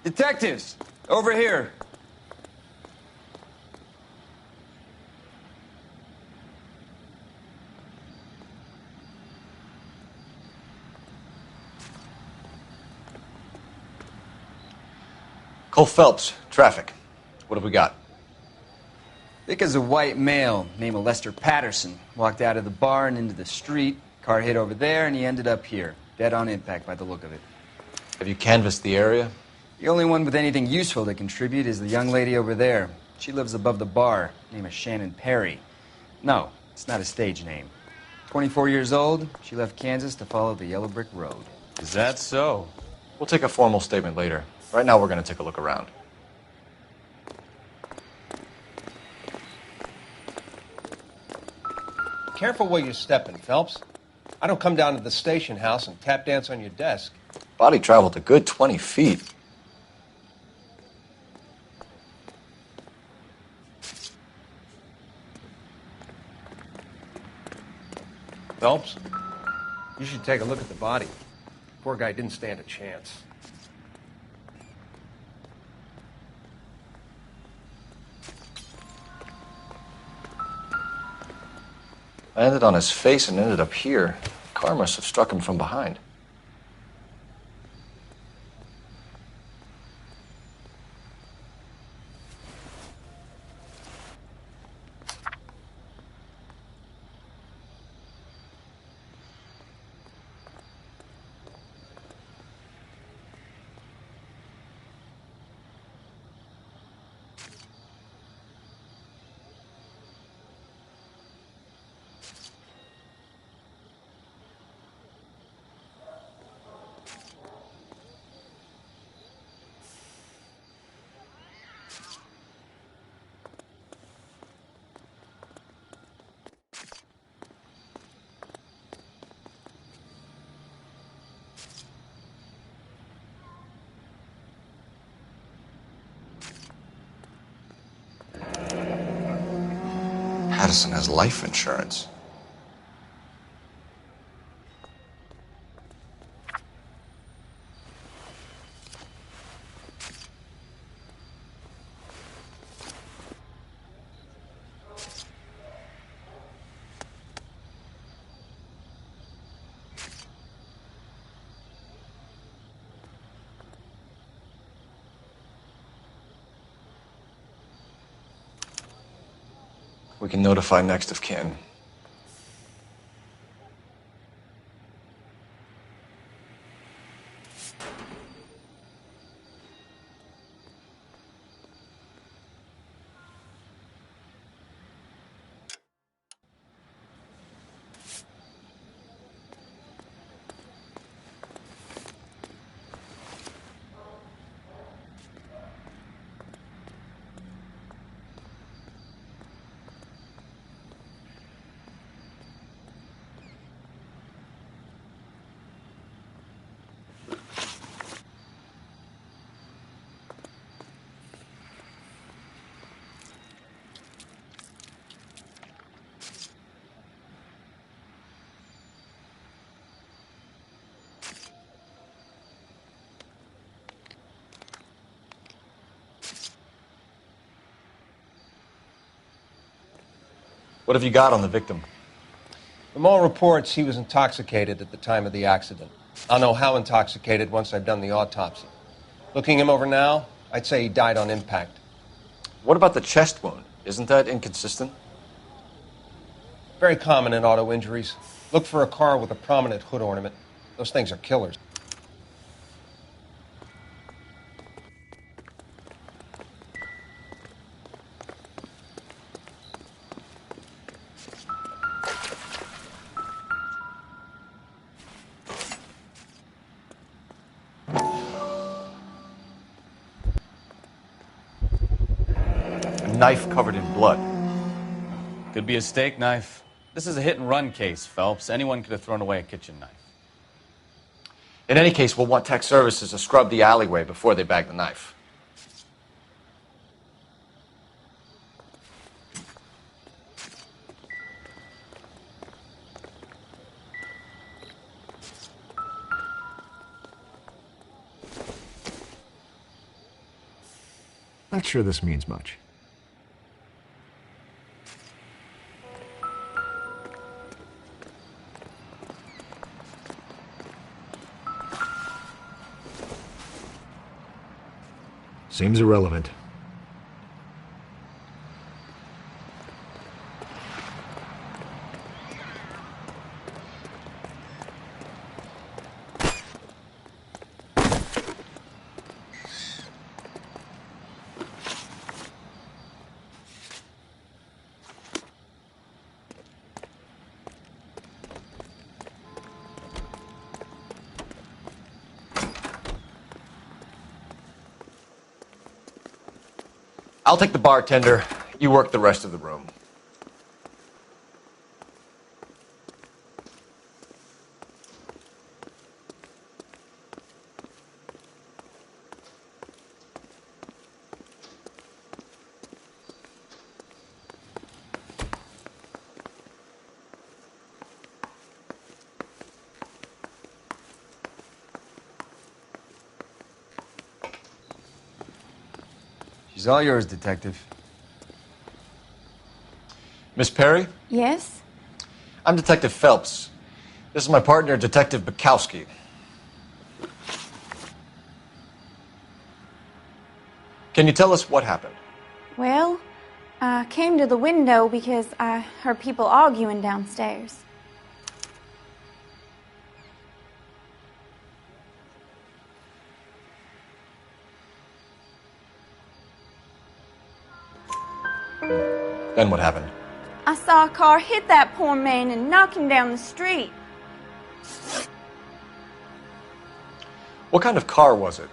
Detectives, over here. Cole Phelps, traffic. What have we got? Thick as a white male, name of Lester Patterson. Walked out of the bar and into the street. Car hit over there, and he ended up here. Dead on impact by the look of it. Have you canvassed the area? The only one with anything useful to contribute is the young lady over there. She lives above the bar. Name is Shannon Perry. No, it's not a stage name. 24 years old, she left Kansas to follow the yellow brick road. Is that so? We'll take a formal statement later. Right now, we're going to take a look around. Careful where you're stepping, Phelps. I don't come down to the station house and tap dance on your desk. Body traveled a good 20 feet. Phelps, you should take a look at the body. Poor guy didn't stand a chance. Landed on his face and ended up here. The car must have struck him from behind. Patterson has life insurance. We can notify next of kin. What have you got on the victim? From all reports, he was intoxicated at the time of the accident. I'll know how intoxicated once I've done the autopsy. Looking him over now, I'd say he died on impact. What about the chest wound? Isn't that inconsistent? Very common in auto injuries. Look for a car with a prominent hood ornament. Those things are killers. Knife covered in blood. Could be a steak knife. This is a hit-and-run case, Phelps. Anyone could have thrown away a kitchen knife. In any case, we'll want tech services to scrub the alleyway before they bag the knife. not sure this means much. Seems irrelevant. I'll take the bartender. You work the rest of the room. She's all yours, Detective. Miss Perry? Yes? I'm Detective Phelps. This is my partner, Detective Bukowski. Can you tell us what happened? Well, I came to the window because I heard people arguing downstairs. Then what happened? I saw a car hit that poor man and knock him down the street. What kind of car was it?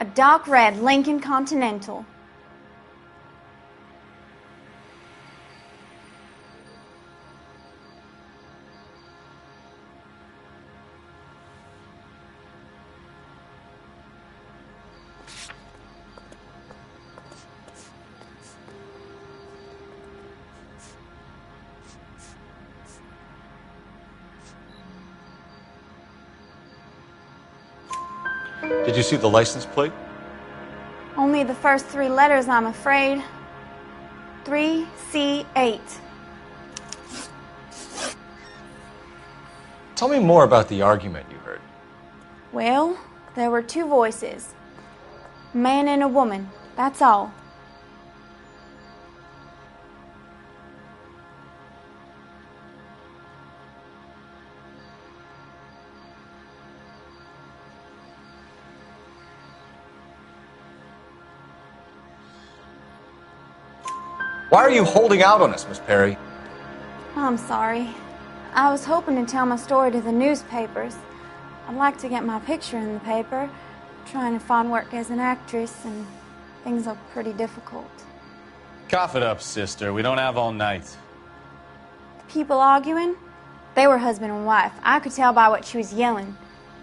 A dark red Lincoln Continental. Did you see the license plate? Only the first three letters, I'm afraid. 3C8. Tell me more about the argument you heard. Well, there were two voices. A man and a woman, that's all. Why are you holding out on us, Miss Perry? I'm sorry. I was hoping to tell my story to the newspapers. I'd like to get my picture in the paper. Trying to find work as an actress, and things are pretty difficult. Cough it up, sister. We don't have all night. The people arguing, they were husband and wife. I could tell by what she was yelling.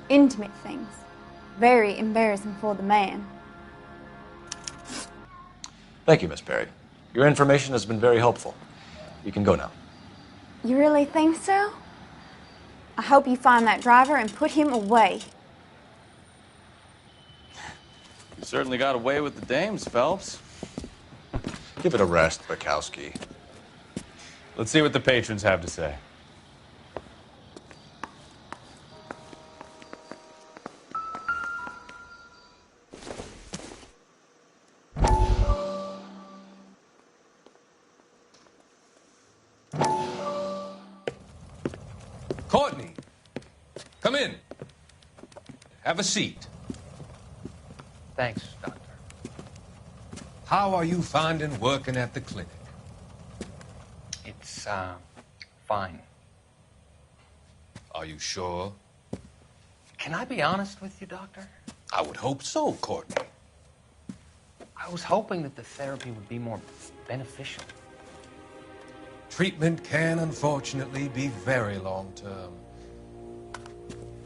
Intimate things. Very embarrassing for the man. Thank you, Miss Perry. Your information has been very helpful. You can go now. You really think so? I hope you find that driver and put him away. You certainly got away with the dames, Phelps. Give it a rest, Bukowski. Let's see what the patrons have to say. Courtney, come in. Have a seat. Thanks, Doctor. How are you finding working at the clinic? It's, fine. Are you sure? Can I be honest with you, Doctor? I would hope so, Courtney. I was hoping that the therapy would be more beneficial. Treatment can, unfortunately, be very long-term.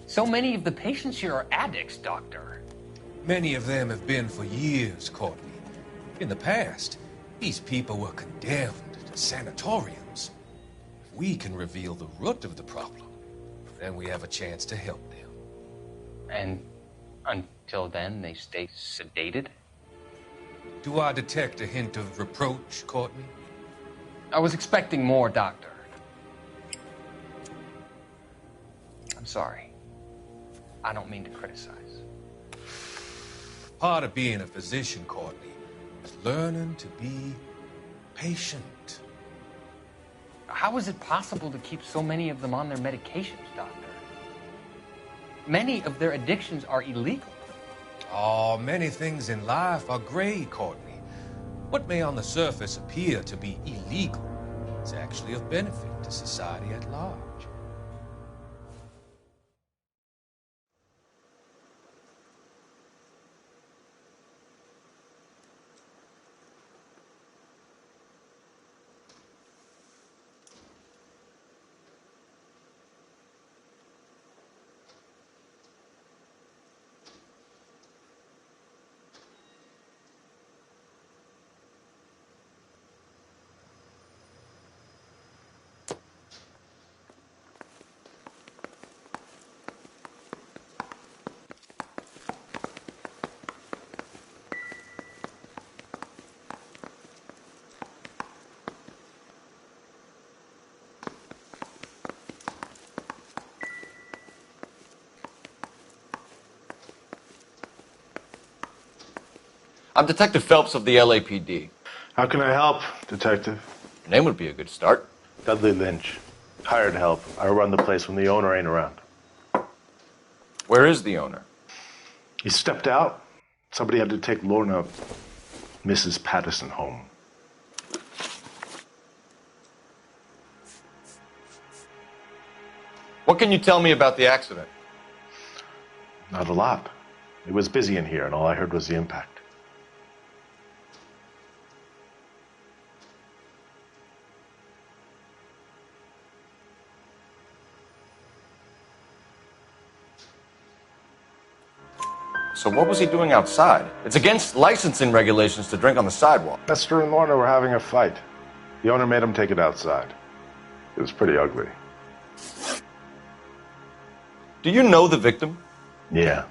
So many of the patients here are addicts, Doctor. Many of them have been for years, Courtney. In the past, these people were condemned to sanatoriums. If we can reveal the root of the problem, then we have a chance to help them. And until then, they stay sedated? Do I detect a hint of reproach, Courtney? I was expecting more, Doctor. I'm sorry. I don't mean to criticize. Part of being a physician, Courtney, is learning to be patient. How is it possible to keep so many of them on their medications, Doctor? Many of their addictions are illegal. Oh, many things in life are gray, Courtney. What may on the surface appear to be illegal is actually of benefit to society at large. I'm Detective Phelps of the LAPD. How can I help, Detective? Your name would be a good start. Dudley Lynch. Hired help. I run the place when the owner ain't around. Where is the owner? He stepped out. Somebody had to take Lorna, Mrs. Patterson, home. What can you tell me about the accident? Not a lot. It was busy in here, and all I heard was the impact. So what was he doing outside? It's against licensing regulations to drink on the sidewalk. Lester and Lorna were having a fight. The owner made him take it outside. It was pretty ugly. Do you know the victim? Yeah.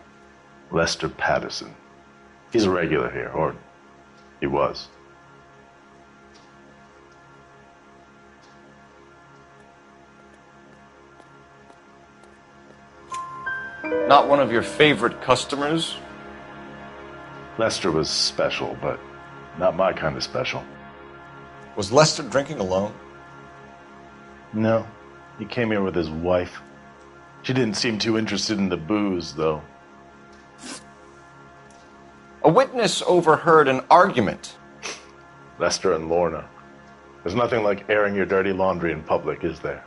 Lester Patterson. He's a regular here, or he was. Not one of your favorite customers? Lester was special, but not my kind of special. Was Lester drinking alone? No. He came here with his wife. She didn't seem too interested in the booze, though. A witness overheard an argument. Lester and Lorna. There's nothing like airing your dirty laundry in public, is there?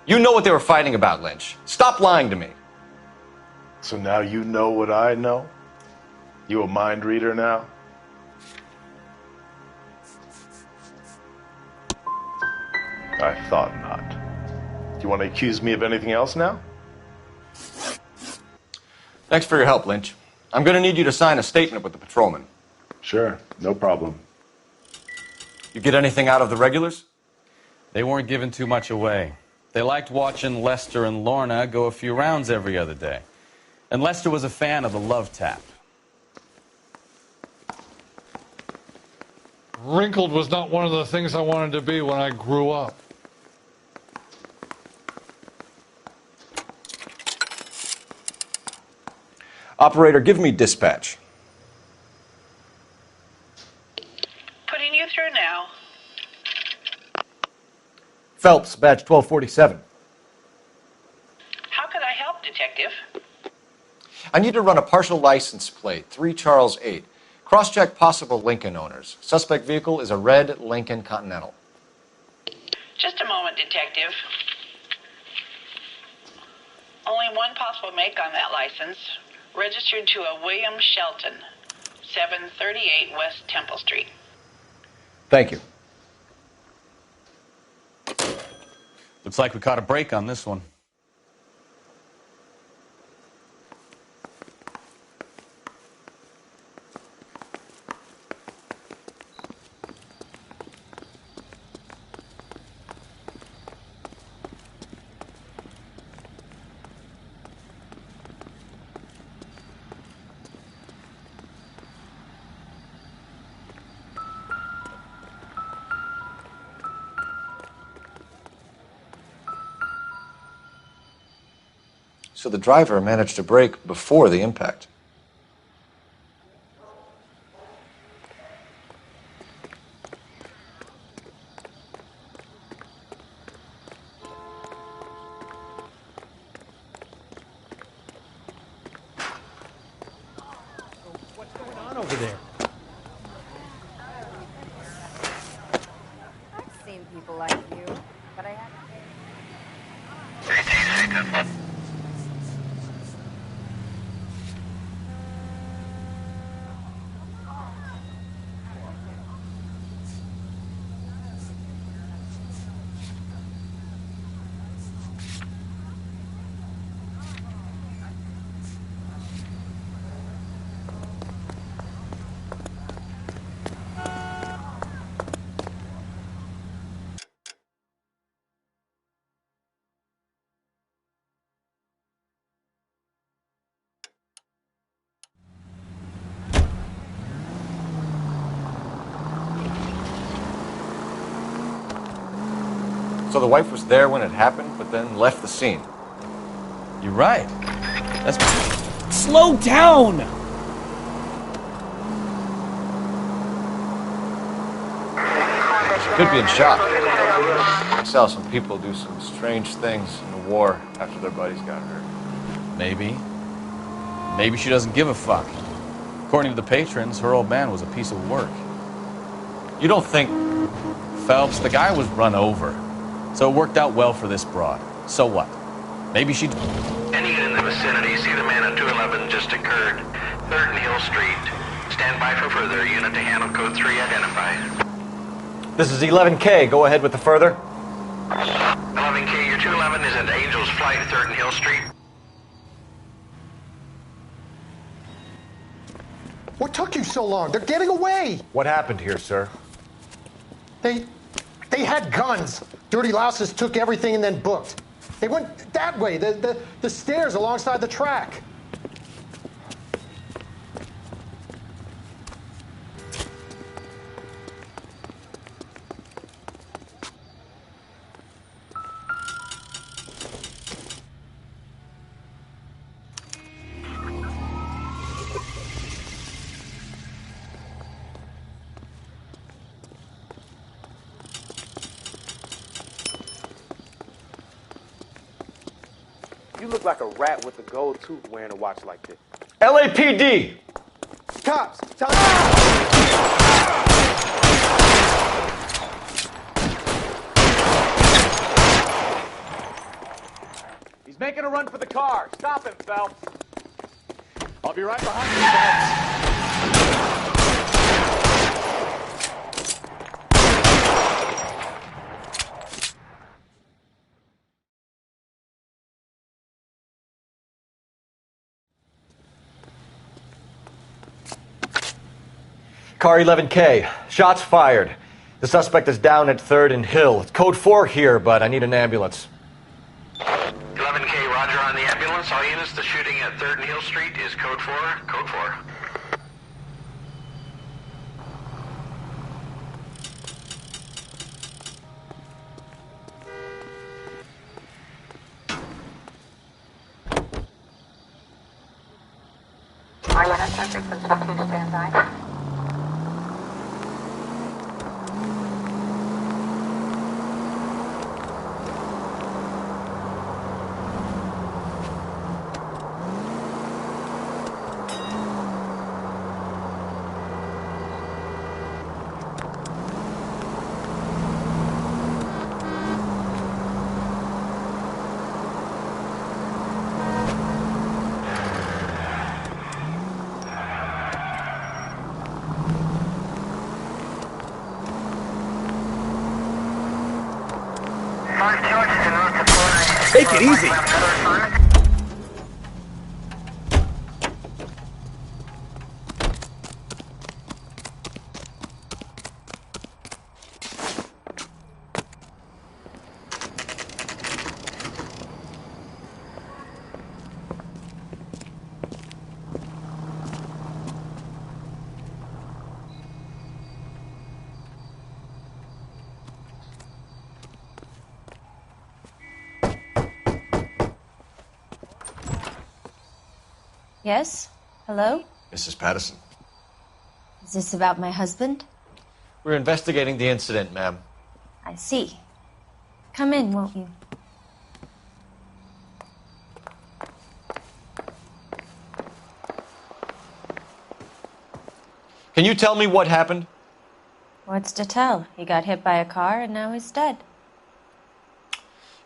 You know what they were fighting about, Lynch. Stop lying to me. So now you know what I know? You a mind reader now? I thought not. Do you want to accuse me of anything else now? Thanks for your help, Lynch. I'm going to need you to sign a statement with the patrolman. Sure, no problem. You get anything out of the regulars? They weren't giving too much away. They liked watching Lester and Lorna go a few rounds every other day. And Lester was a fan of the love tap. Wrinkled was not one of the things I wanted to be when I grew up. Operator, give me dispatch. Putting you through now. Phelps, badge 1247. How could I help, Detective? I need to run a partial license plate, 3 Charles 8. Cross-check possible Lincoln owners. Suspect vehicle is a red Lincoln Continental. Just a moment, Detective. Only one possible make on that license. Registered to a William Shelton, 738 West Temple Street. Thank you. Looks like we caught a break on this one. So the driver managed to brake before the impact. What's going on over there? I've seen people like you, but I haven't. So the wife was there when it happened, but then left the scene. You're right. That's... Slow down! She could be in shock. I saw some people do some strange things in the war after their buddies got hurt. Maybe. Maybe she doesn't give a fuck. According to the patrons, her old man was a piece of work. You don't think... Phelps, the guy was run over. So it worked out well for this broad. So what? Maybe she... Any in the vicinity, see the man at 211 just occurred. 3rd and Hill Street. Stand by for further. Unit to handle code 3 identified. This is 11K. Go ahead with the further. 11K, your 211 is at Angel's Flight, 3rd and Hill Street. What took you so long? They're getting away! What happened here, sir? They had guns. Dirty louses took everything and then booked. They went that way, the stairs alongside the track. You look like a rat with a gold tooth wearing a watch like this. LAPD! Cops! He's making a run for the car. Stop him, Phelps. I'll be right behind you, Phelps. Car 11K. Shots fired. The suspect is down at 3rd and Hill. It's code 4 here, but I need an ambulance. 11K, roger on the ambulance. All units, the shooting at 3rd and Hill Street is code 4. Code 4. All units, frequency 2, stand by. Take it easy. Yes? Hello? Mrs. Patterson. Is this about my husband? We're investigating the incident, ma'am. I see. Come in, won't you? Can you tell me what happened? What's to tell? He got hit by a car and now he's dead.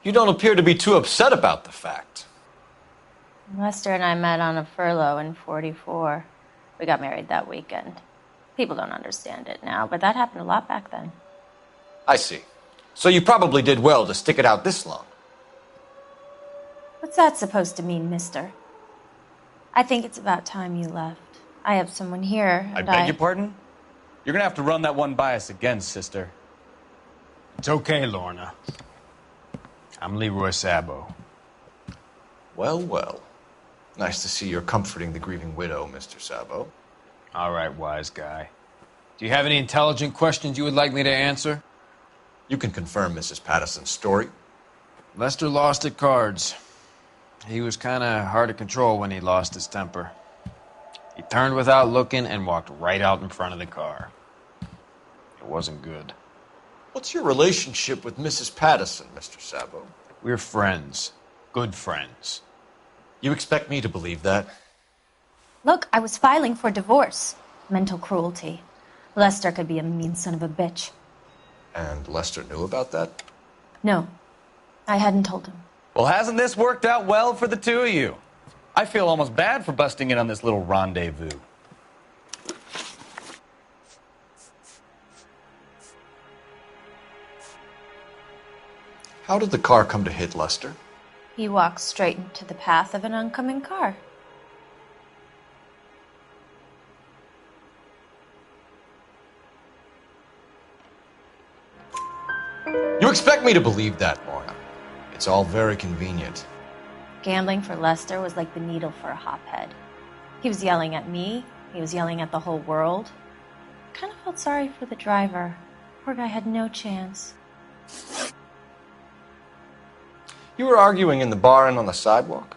You don't appear to be too upset about the fact. Lester and I met on a furlough in '44. We got married that weekend. People don't understand it now, but that happened a lot back then. I see. So you probably did well to stick it out this long. What's that supposed to mean, mister? I think it's about time you left. I have someone here, I and beg your pardon? You're gonna have to run that one by us again, sister. It's okay, Lorna. I'm Leroy Sabo. Well, well. Nice to see you're comforting the grieving widow, Mr. Sabo. All right, wise guy. Do you have any intelligent questions you would like me to answer? You can confirm Mrs. Patterson's story. Lester lost at cards. He was kind of hard to control when he lost his temper. He turned without looking and walked right out in front of the car. It wasn't good. What's your relationship with Mrs. Patterson, Mr. Sabo? We're friends. Good friends. You expect me to believe that? Look, I was filing for divorce. Mental cruelty. Lester could be a mean son of a bitch. And Lester knew about that? No, I hadn't told him. Well, hasn't this worked out well for the two of you? I feel almost bad for busting in on this little rendezvous. How did the car come to hit Lester? He walked straight into the path of an oncoming car. You expect me to believe that, Lorna? It's all very convenient. Gambling for Lester was like the needle for a hophead. He was yelling at me. He was yelling at the whole world. I kind of felt sorry for the driver. Poor guy had no chance. You were arguing in the bar and on the sidewalk?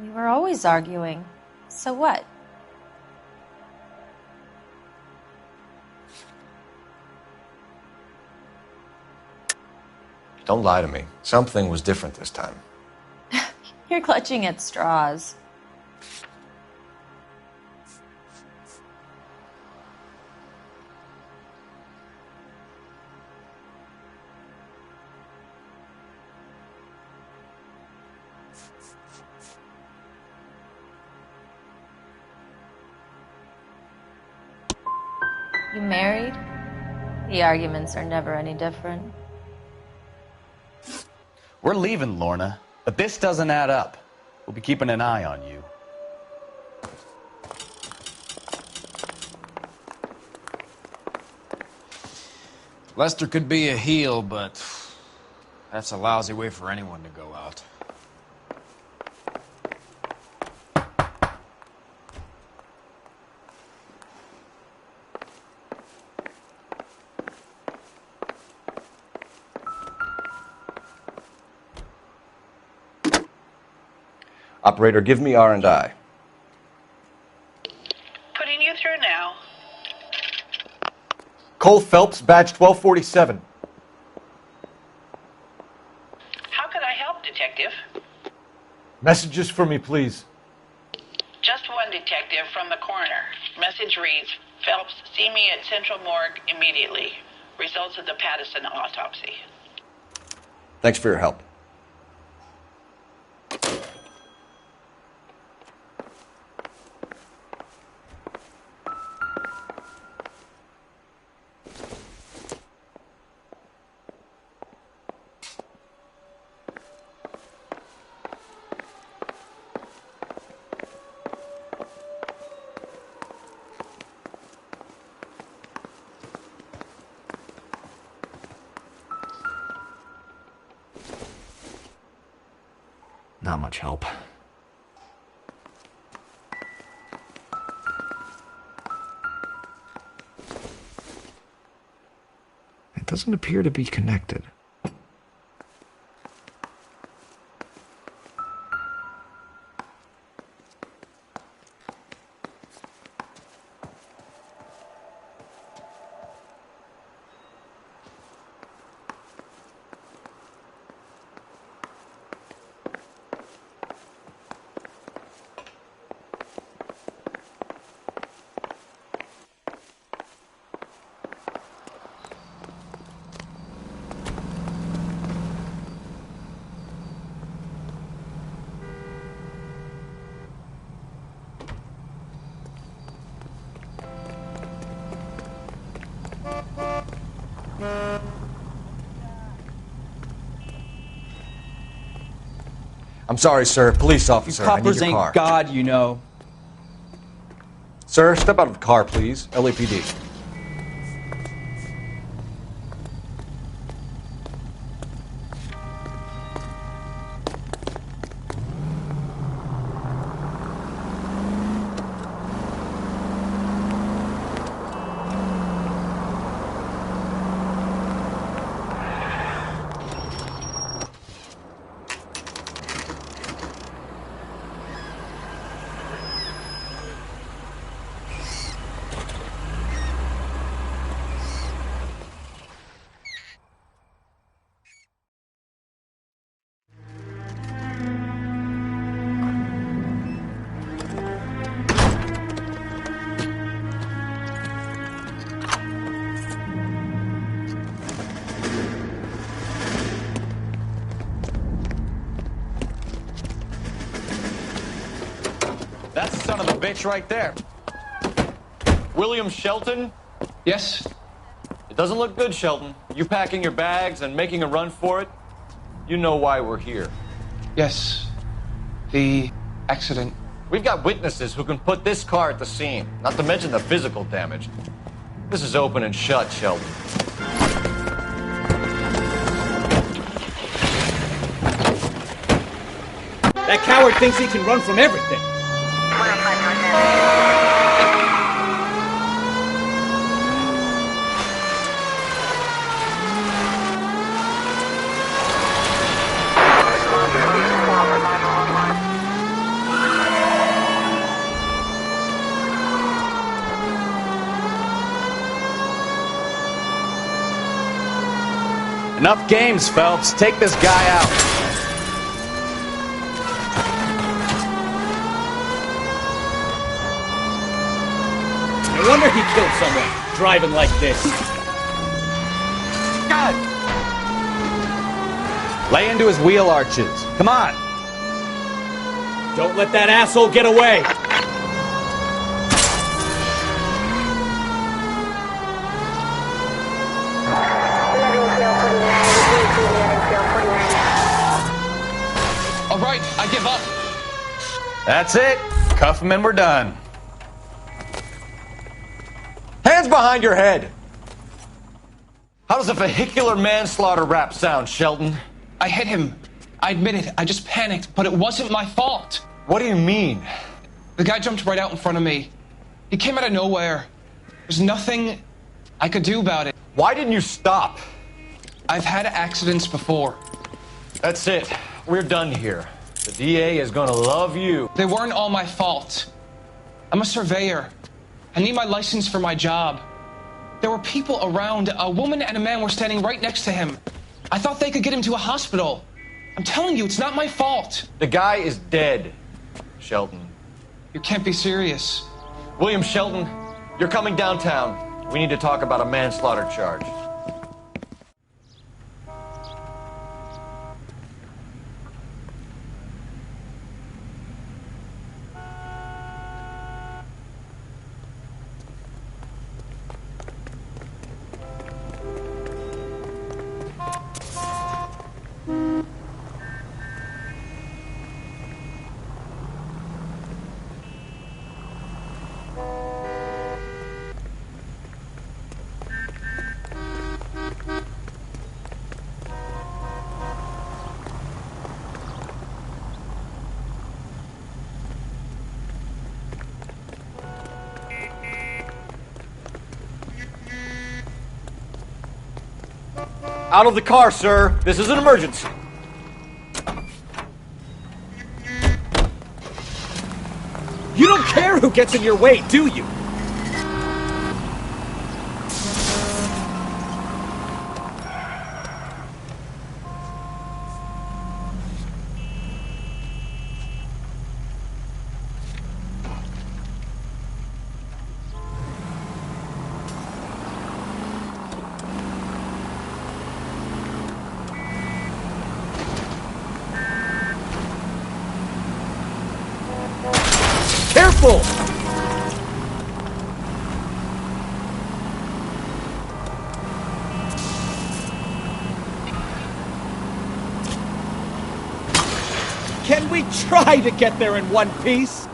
We were always arguing. So what? Don't lie to me. Something was different this time. You're clutching at straws. You married? The arguments are never any different. We're leaving, Lorna, but this doesn't add up. We'll be keeping an eye on you. Lester could be a heel, but that's a lousy way for anyone to go out. Operator, give me R&I. Putting you through now. Cole Phelps, badge 1247. How could I help, Detective? Messages for me, please. Just one detective from the coroner. Message reads, Phelps, see me at Central Morgue immediately. Results of the Patterson autopsy. Thanks for your help. Not much help. It doesn't appear to be connected. I'm sorry, sir. Police officer. I need Coppers your ain't car. God, you know. Sir, step out of the car, please. LAPD. That's the son of a bitch right there. William Shelton? Yes? It doesn't look good, Shelton. You packing your bags and making a run for it? You know why we're here. Yes. The accident. We've got witnesses who can put this car at the scene, not to mention the physical damage. This is open and shut, Shelton. That coward thinks he can run from everything. Enough games, Phelps. Take this guy out. No wonder he killed someone, driving like this. God! Lay into his wheel arches. Come on. Don't let that asshole get away. All right, I give up. That's it. Cuff him and we're done. Hands behind your head! How does a vehicular manslaughter rap sound, Shelton? I hit him. I admit it. I just panicked, but it wasn't my fault. What do you mean? The guy jumped right out in front of me. He came out of nowhere. There's nothing I could do about it. Why didn't you stop? I've had accidents before. That's it. We're done here. The DA is gonna love you. They weren't all my fault. I'm a surveyor. I need my license for my job. There were people around. A woman and a man were standing right next to him. I thought they could get him to a hospital. I'm telling you, it's not my fault. The guy is dead, Shelton. You can't be serious. William Shelton, you're coming downtown. We need to talk about a manslaughter charge. Out of the car, sir. This is an emergency. You don't care who gets in your way, do you? Careful! Can we try to get there in one piece?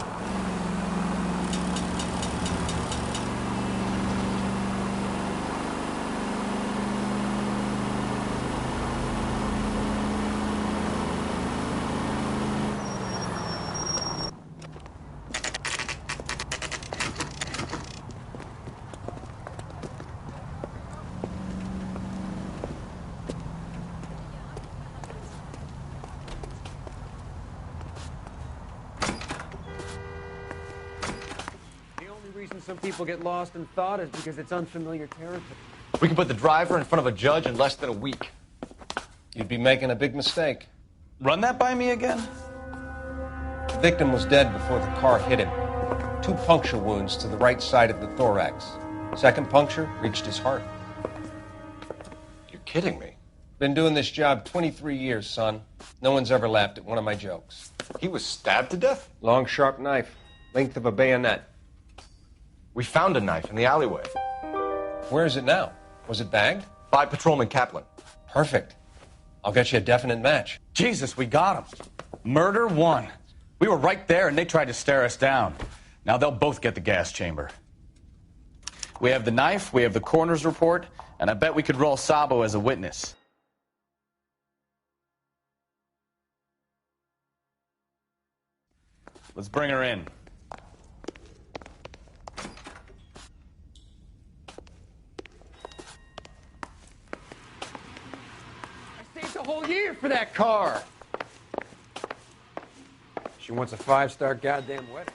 Some people get lost in thought is because it's unfamiliar territory. We can put the driver in front of a judge in less than a week. You'd be making a big mistake. Run that by me again? The victim was dead before the car hit him. 2 puncture wounds to the right side of the thorax. Second puncture reached his heart. You're kidding me. Been doing this job 23 years, son. No one's ever laughed at one of my jokes. He was stabbed to death? Long, sharp knife. Length of a bayonet. We found a knife in the alleyway. Where is it now? Was it bagged? By Patrolman Kaplan. Perfect. I'll get you a definite match. Jesus, we got him. Murder 1. We were right there and they tried to stare us down. Now they'll both get the gas chamber. We have the knife, we have the coroner's report, and I bet we could roll Sabo as a witness. Let's bring her in. A whole year for that car. She wants a 5-star goddamn wedding.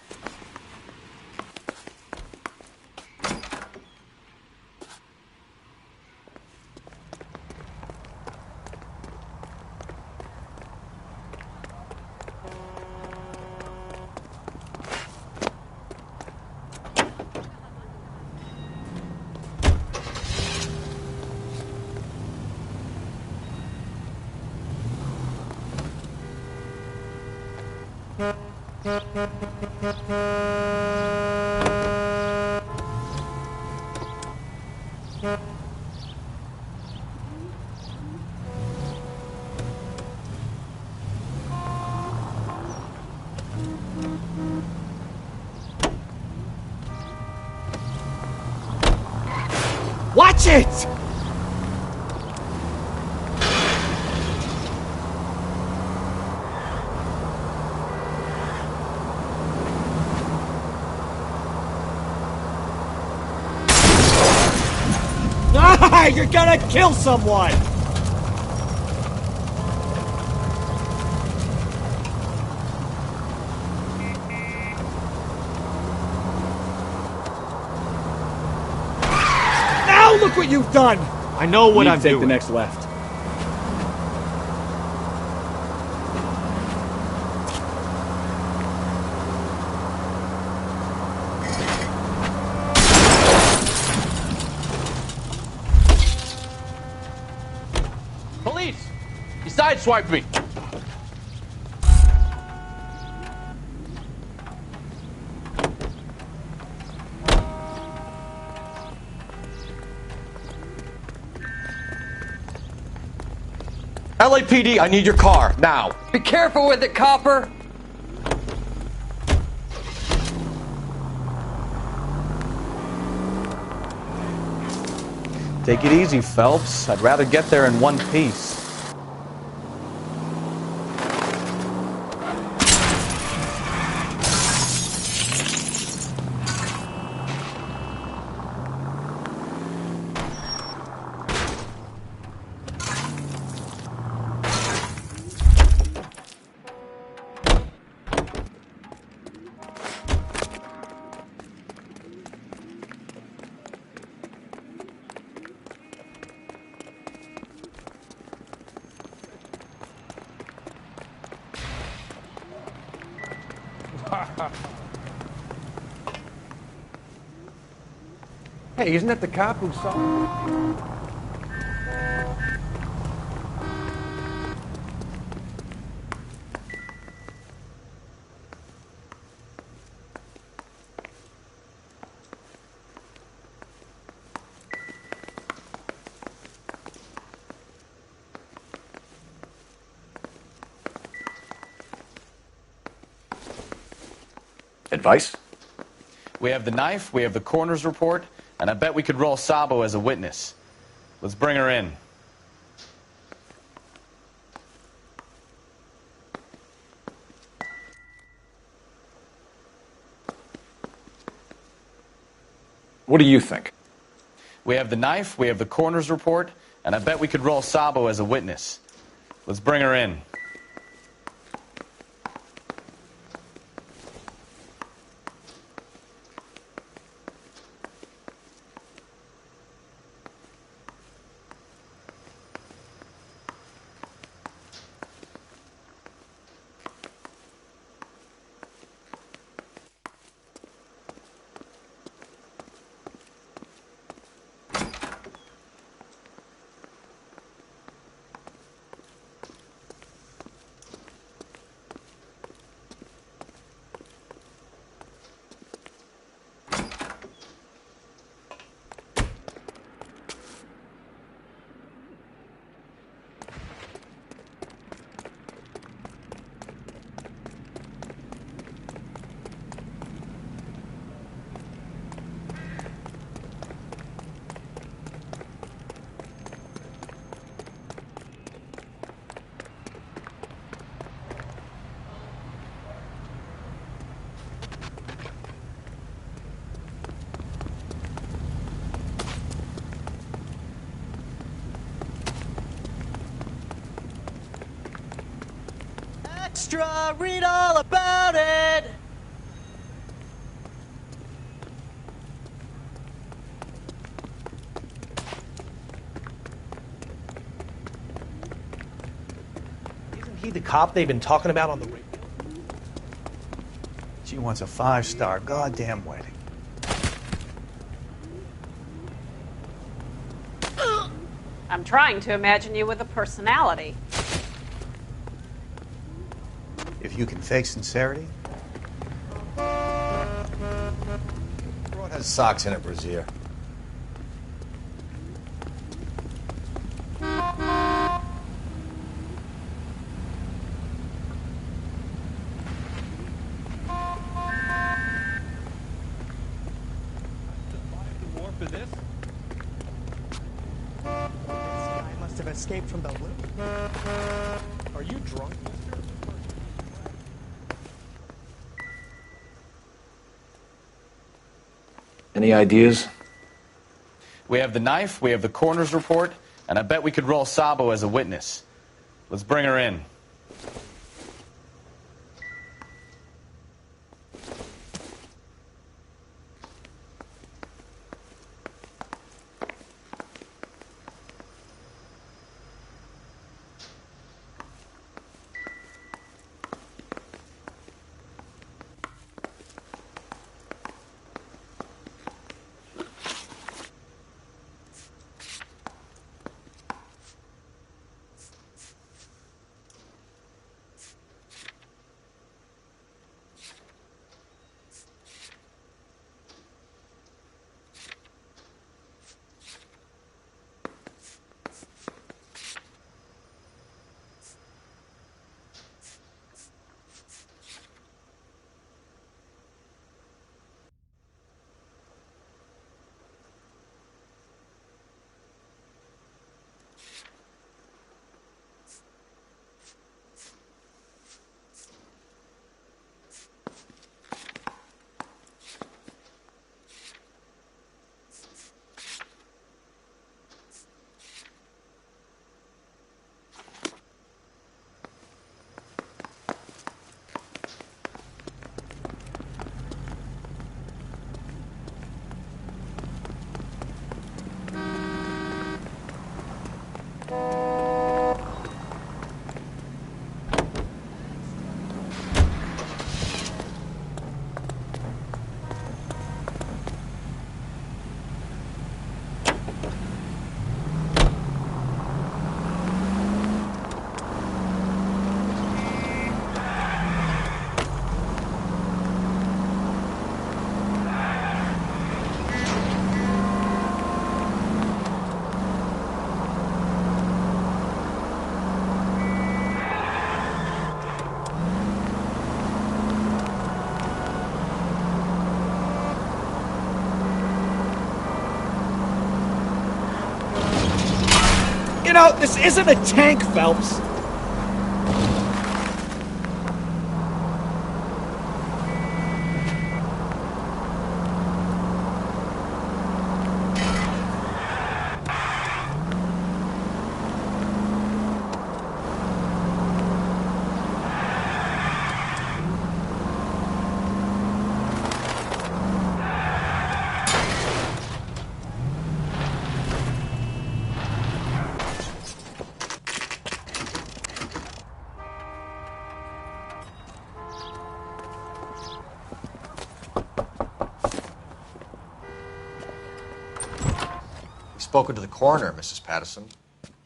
Watch it! Ah, you're gonna kill someone! Now look what you've done! I know what I'm doing. Take the next left. Police! You sideswiped me! LAPD, I need your car, now. Be careful with it, copper! Take it easy, Phelps. I'd rather get there in one piece. Hey, isn't that the cop who saw him? Advice? We have the knife, we have the coroner's report, and I bet we could roll Sabo as a witness. Let's bring her in. What do you think? We have the knife, we have the coroner's report, and I bet we could roll Sabo as a witness. Let's bring her in. Extra, read all about it! Isn't he the cop they've been talking about on the radio? She wants a 5-star goddamn wedding. I'm trying to imagine you with a personality. If you can fake sincerity. What has socks in it, Brazier? For this? This guy must have escaped from the loop. Are you drunk, mister? Any ideas? We have the knife, we have the coroner's report, and I bet we could roll Sabo as a witness. Let's bring her in. You know, this isn't a tank, Phelps. Spoken to the coroner, Mrs. Patterson.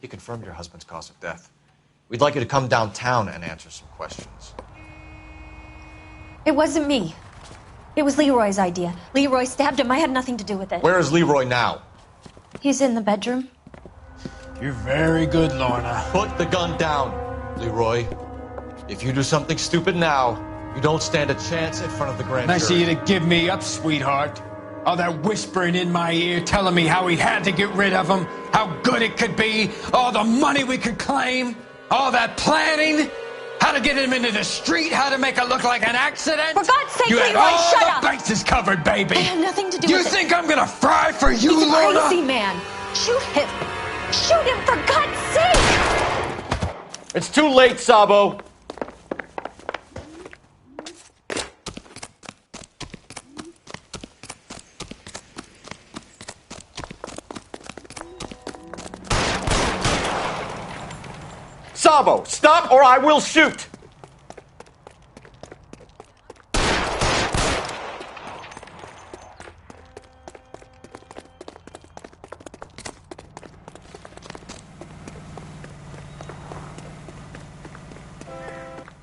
He confirmed your husband's cause of death. We'd like you to come downtown and answer some questions. It wasn't me. It was Leroy's idea. Leroy stabbed him. I had nothing to do with it. Where is Leroy now? He's in the bedroom. You're very good, Lorna. Put the gun down, Leroy. If you do something stupid now, you don't stand a chance in front of the grand Nice of jury. you to give me up, sweetheart. All that whispering in my ear, telling me how we had to get rid of him, how good it could be, all the money we could claim, all that planning, how to get him into the street, how to make it look like an accident. For God's sake, you had Leroy, all shut the up! bases covered, baby. I had nothing to do You with it. think I'm gonna fry for you, He's a Lorna? crazy man. Shoot him. Shoot him, for God's sake! It's too late, Sabo. Sabo, stop or I will shoot!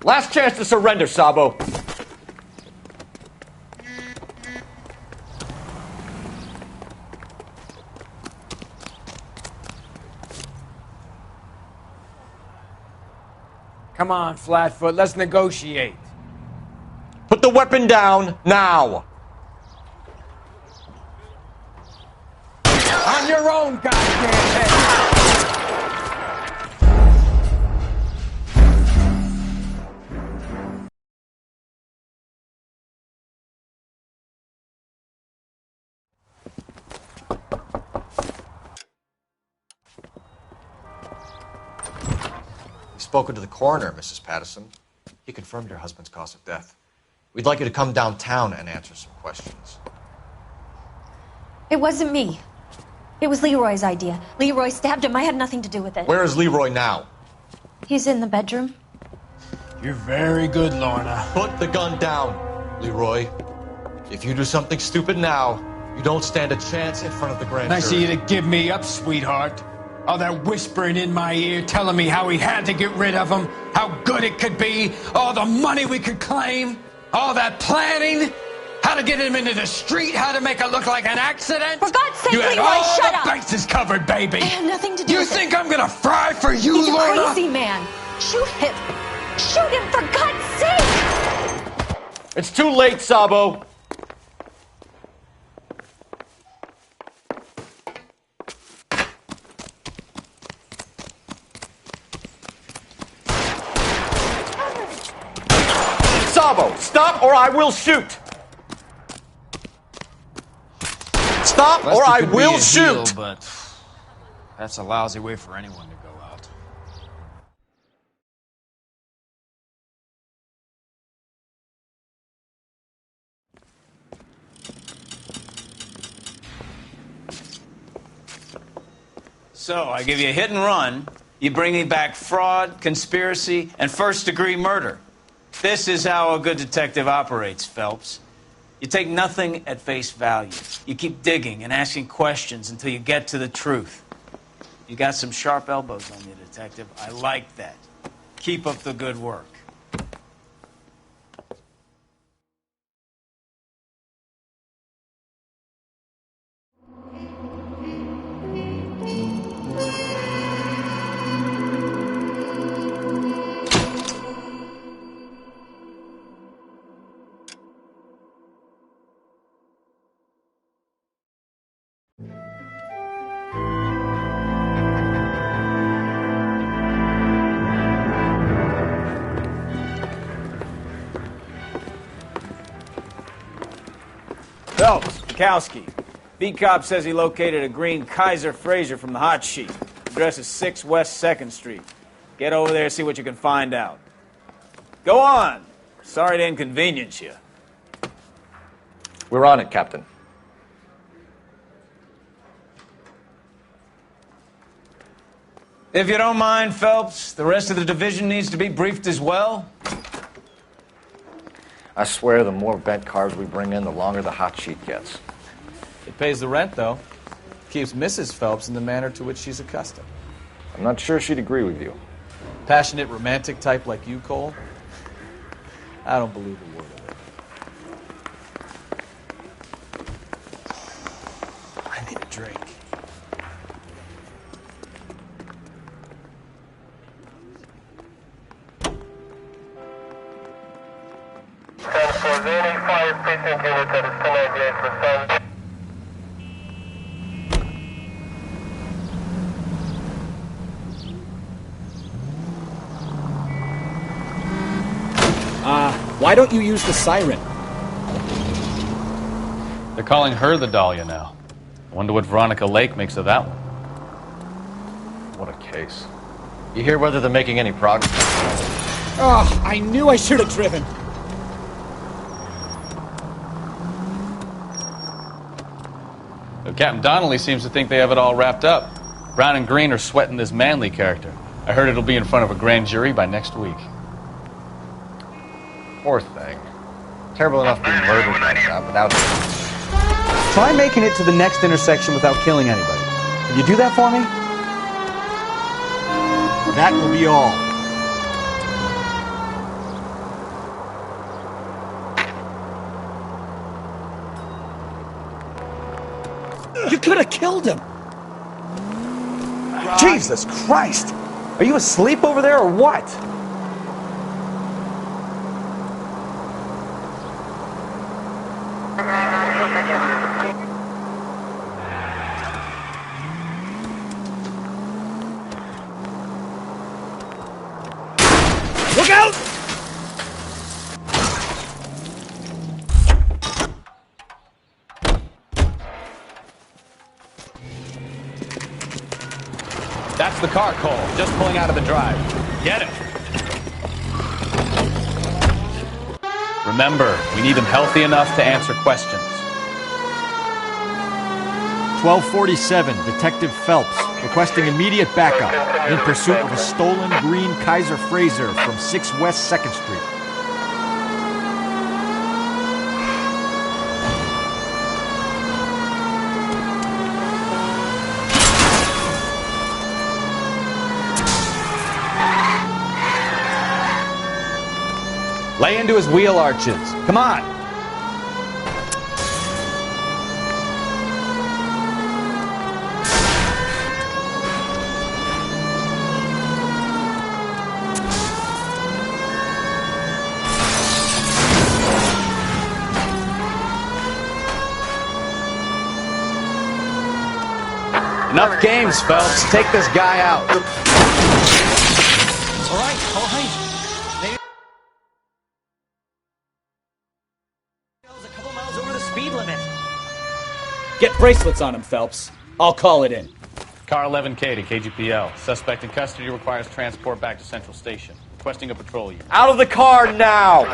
Last chance to surrender, Sabo. Come on, Flatfoot, let's negotiate. Put the weapon down now. On your own, goddamn head. Spoken to the coroner, Mrs. Patterson. He confirmed your husband's cause of death. We'd like you to come downtown and answer some questions. It wasn't me. It was Leroy's idea. Leroy stabbed him. I had nothing to do with it. Where is Leroy now? He's in the bedroom. You're very good, Lorna. Put the gun down, Leroy. If you do something stupid now, you don't stand a chance in front of the grand Nice of jury. you to give me up, sweetheart. All that whispering in my ear, telling me how we had to get rid of him, how good it could be, all the money we could claim, all that planning, how to get him into the street, how to make it look like an accident. For God's sake, you had Leroy, all shut the up! bases covered, baby. I had nothing to do You with it. think I'm gonna fry for you, He's a Lorna? crazy man. Shoot him. Shoot him, for God's sake! It's too late, Sabo. Sabo, stop or I will shoot. Stop or Lester I could be will a shoot. heel, but that's a lousy way for anyone to go out. So, I give you a hit and run. You bring me back fraud, conspiracy, and first-degree murder. This is how a good detective operates, Phelps. You take nothing at face value. You keep digging and asking questions until you get to the truth. You got some sharp elbows on you, detective. I like that. Keep up the good work. Phelps, Bukowski. Beat cop says he located a green Kaiser Fraser from the hot sheet. Address is 6 West 2nd Street. Get over there and see what you can find out. Go on. Sorry to inconvenience you. We're on it, Captain. If you don't mind, Phelps, the rest of the division needs to be briefed as well. I swear the more bent cars we bring in, the longer the hot sheet gets. It pays the rent, though. Keeps Mrs. Phelps in the manner to which she's accustomed. I'm not sure she'd agree with you. Passionate, romantic type like you, Cole? I don't believe a word of it. I need a drink. Why don't you use the siren? They're calling her the Dahlia now. I wonder what Veronica Lake makes of that one. What a case. You hear whether they're making any progress? Oh, I knew I should have driven. Captain Donnelly seems to think they have it all wrapped up. Brown and Green are sweating this Manley character. I heard it'll be in front of a grand jury by next week. Poor thing. Terrible enough being murdered like that without... Try making it to the next intersection without killing anybody. Can you do that for me? That will be all. You could have killed him. Jesus Christ! Are you asleep over there or what? Look out! That's the car, Cole. Just pulling out of the drive. Get it. Remember, we need him healthy enough to answer questions. 1247, Detective Phelps, requesting immediate backup in pursuit of a stolen green Kaiser Fraser from 6 West 2nd Street. Lay into his wheel arches. Come on. Enough games, Phelps. Take this guy out. All right, all right. Maybe a couple miles over the speed limit. Get bracelets on him, Phelps. I'll call it in. Car 11K to KGPL. Suspect in custody requires transport back to Central Station. Requesting a patrol unit. Out of the car now!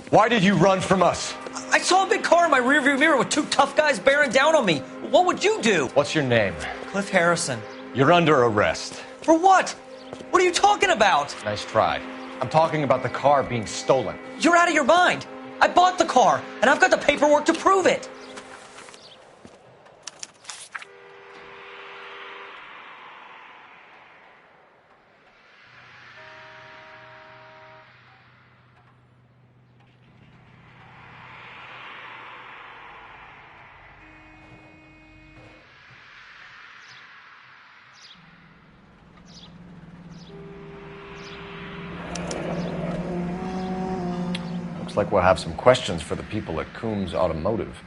Why did you run from us? I saw a big car in my rearview mirror with two tough guys bearing down on me. What would you do? What's your name? Cliff Harrison. You're under arrest. For what? What are you talking about? Nice try. I'm talking about the car being stolen. You're out of your mind. I bought the car, and I've got the paperwork to prove it. Looks like we'll have some questions for the people at Coombs Automotive.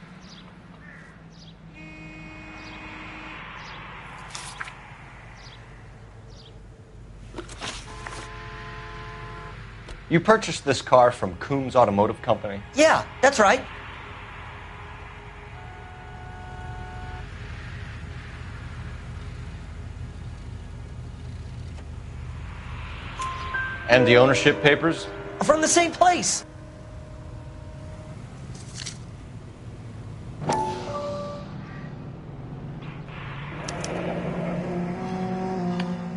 You purchased this car from Coombs Automotive Company? Yeah, that's right. And the ownership papers? From the same place.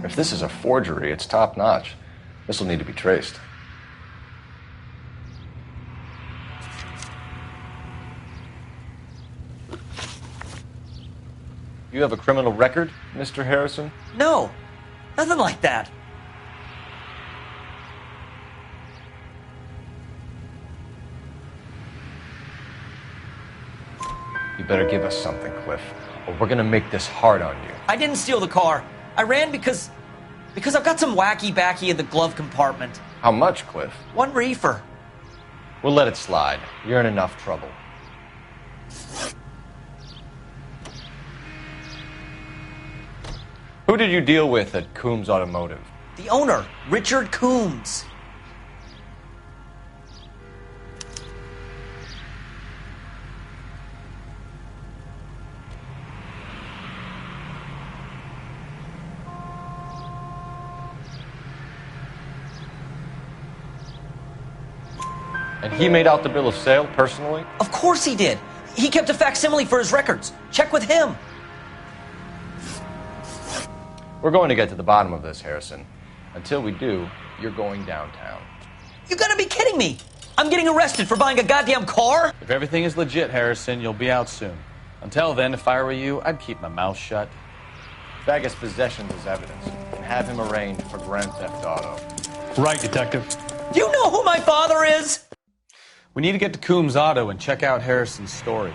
If this is a forgery, it's top-notch. This will need to be traced. You have a criminal record, Mr. Harrison? No, nothing like that. You better give us something, Cliff, or we're gonna make this hard on you. I didn't steal the car. I ran because I've got some wacky backy in the glove compartment. How much, Cliff? 1 reefer. We'll let it slide. You're in enough trouble. Who did you deal with at Coombs Automotive? The owner, Richard Coombs. And he made out the bill of sale personally? Of course he did. He kept a facsimile for his records. Check with him. We're going to get to the bottom of this, Harrison. Until we do, you're going downtown. You gotta be kidding me. I'm getting arrested for buying a goddamn car? If everything is legit, Harrison, you'll be out soon. Until then, if I were you, I'd keep my mouth shut. Bag his possessions as evidence and have him arraigned for Grand Theft Auto. Right, Detective. Do you know who my father is? We need to get to Coombs Auto and check out Harrison's story.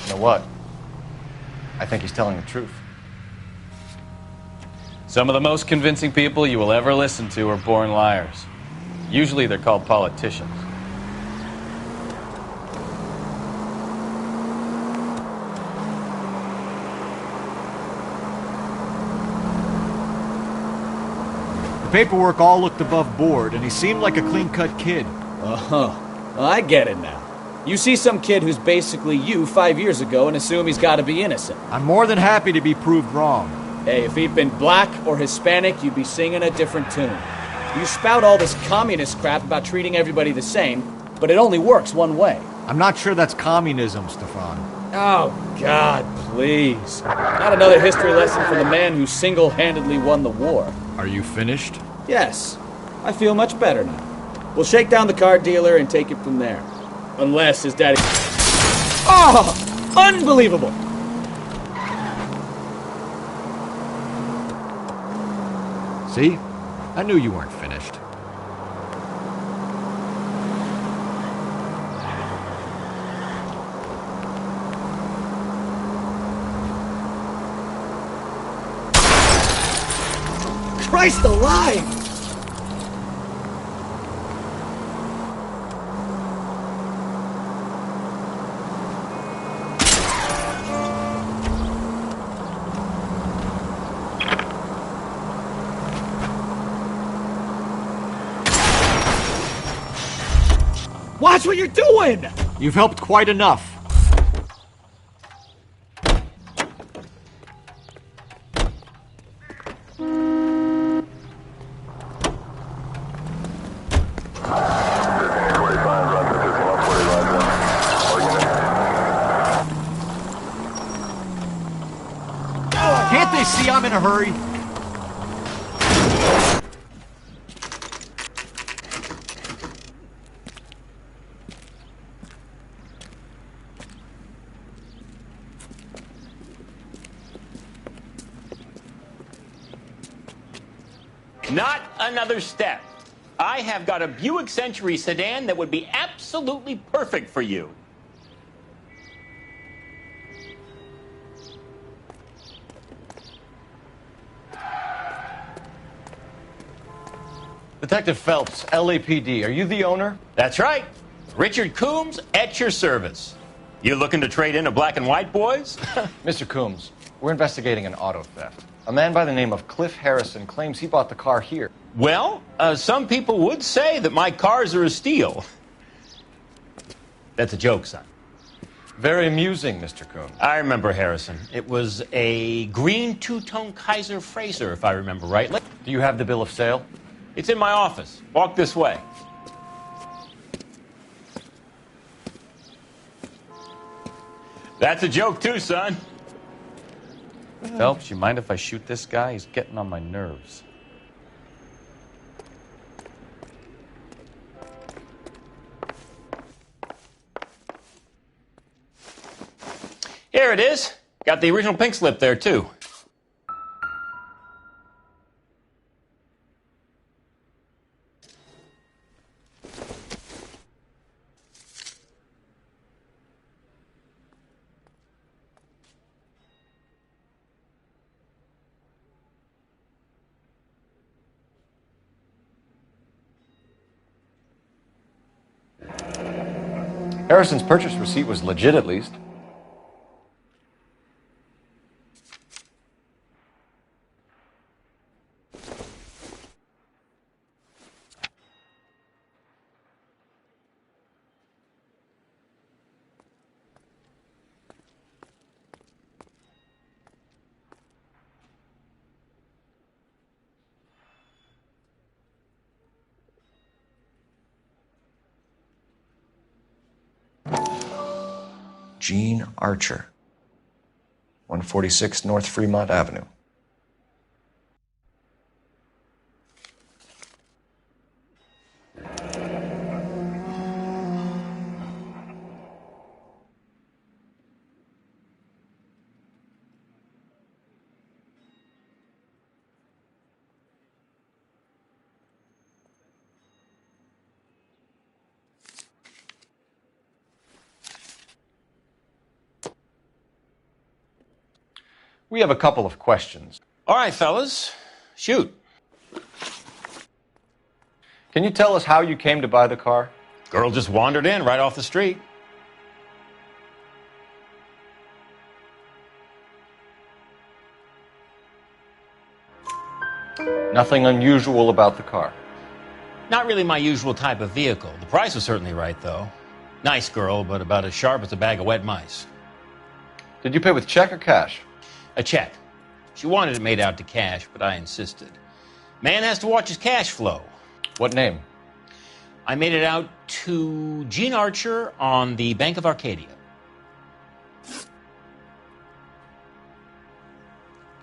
You know what? I think he's telling the truth. Some of the most convincing people you will ever listen to are born liars. Usually they're called politicians. The paperwork all looked above board, and he seemed like a clean-cut kid. Uh-huh. I get it now. You see some kid who's basically you 5 years ago and assume he's got to be innocent. I'm more than happy to be proved wrong. Hey, if he'd been black or Hispanic, you'd be singing a different tune. You spout all this communist crap about treating everybody the same, but it only works one way. I'm not sure that's communism, Stefan. Oh, God, please. Not another history lesson for the man who single-handedly won the war. Are you finished? Yes. I feel much better now. We'll shake down the car dealer and take it from there. Unless his daddy... Oh! Unbelievable! See? I knew you weren't finished. Christ alive! Watch what you're doing! You've helped quite enough. Can't they see I'm in a hurry? Not another step. I have got a Buick Century sedan that would be absolutely perfect for you. Detective Phelps, LAPD, are you the owner? That's right. Richard Coombs, at your service. You looking to trade in a black and white, boys? Mr. Coombs, we're investigating an auto theft. A man by the name of Cliff Harrison claims he bought the car here. Well, some people would say that my cars are a steal. That's a joke, son. Very amusing, Mr. Coombs. I remember Harrison. It was a green two-tone Kaiser Frazer, if I remember rightly. Do you have the bill of sale? It's in my office. Walk this way. That's a joke, too, son. Phelps, you mind if I shoot this guy? He's getting on my nerves. Here it is. Got the original pink slip there, too. Harrison's purchase receipt was legit, at least. Gene Archer, 146 North Fremont Avenue. We have a couple of questions. All right, fellas. Shoot. Can you tell us how you came to buy the car? Girl just wandered in right off the street. Nothing unusual about the car. Not really my usual type of vehicle. The price was certainly right, though. Nice girl, but about as sharp as a bag of wet mice. Did you pay with check or cash? A check. She wanted it made out to cash, but I insisted. Man has to watch his cash flow. What name? I made it out to Gene Archer on the Bank of Arcadia.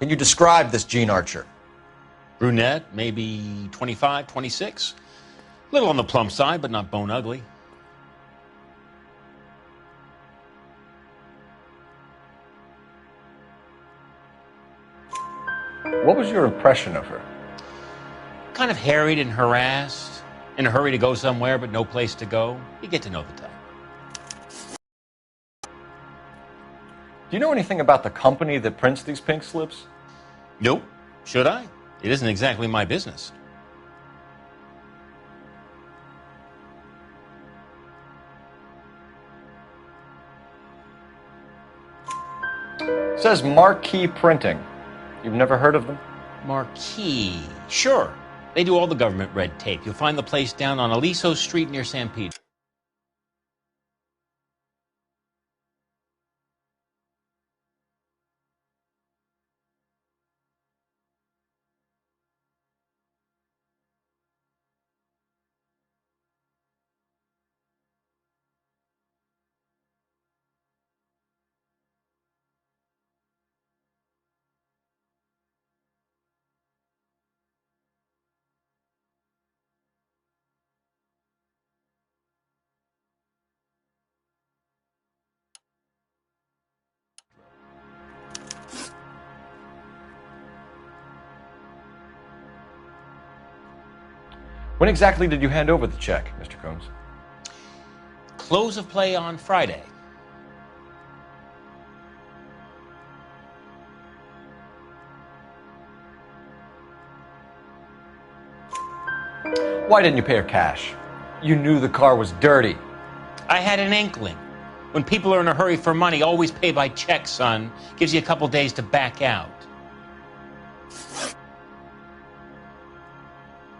Can you describe this Gene Archer? Brunette, maybe 25, 26. Little on the plump side, but not bone ugly. What was your impression of her? Kind of harried and harassed, in a hurry to go somewhere but no place to go. You get to know the type. Do you know anything about the company that prints these pink slips? Nope. Should I? It isn't exactly my business. It says Marquee Printing. You've never heard of them? Marquee. Sure. They do all the government red tape. You'll find the place down on Aliso Street near San Pedro. When exactly did you hand over the check, Mr. Combs? Close of play on Friday. Why didn't you pay her cash? You knew the car was dirty. I had an inkling. When people are in a hurry for money, always pay by check, son. Gives you a couple days to back out.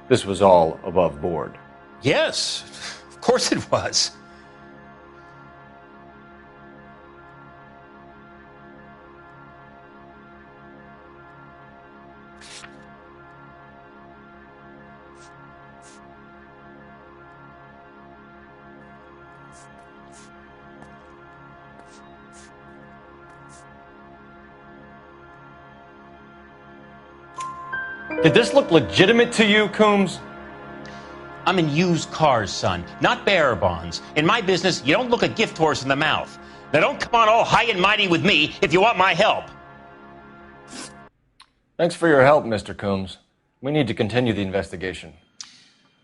This was all above board. Yes, of course it was. Did this look legitimate to you, Coombs? I'm in used cars, son, not bearer bonds. In my business, you don't look a gift horse in the mouth. Now don't come on all high and mighty with me if you want my help. Thanks for your help, Mr. Coombs. We need to continue the investigation.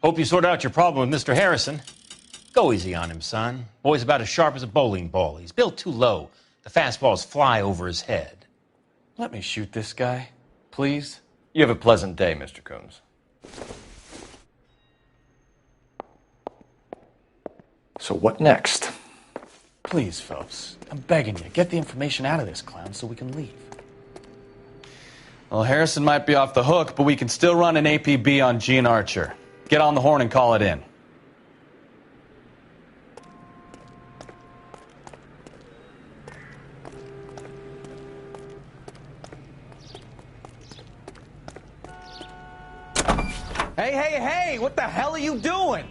Hope you sort out your problem with Mr. Harrison. Go easy on him, son. Boy's about as sharp as a bowling ball. He's built too low. The fastballs fly over his head. Let me shoot this guy, please. You have a pleasant day, Mr. Coombs. So what next? Please, Phelps, I'm begging you, get the information out of this clown so we can leave. Well, Harrison might be off the hook, but we can still run an APB on Gene Archer. Get on the horn and call it in. Hey, what the hell are you doing?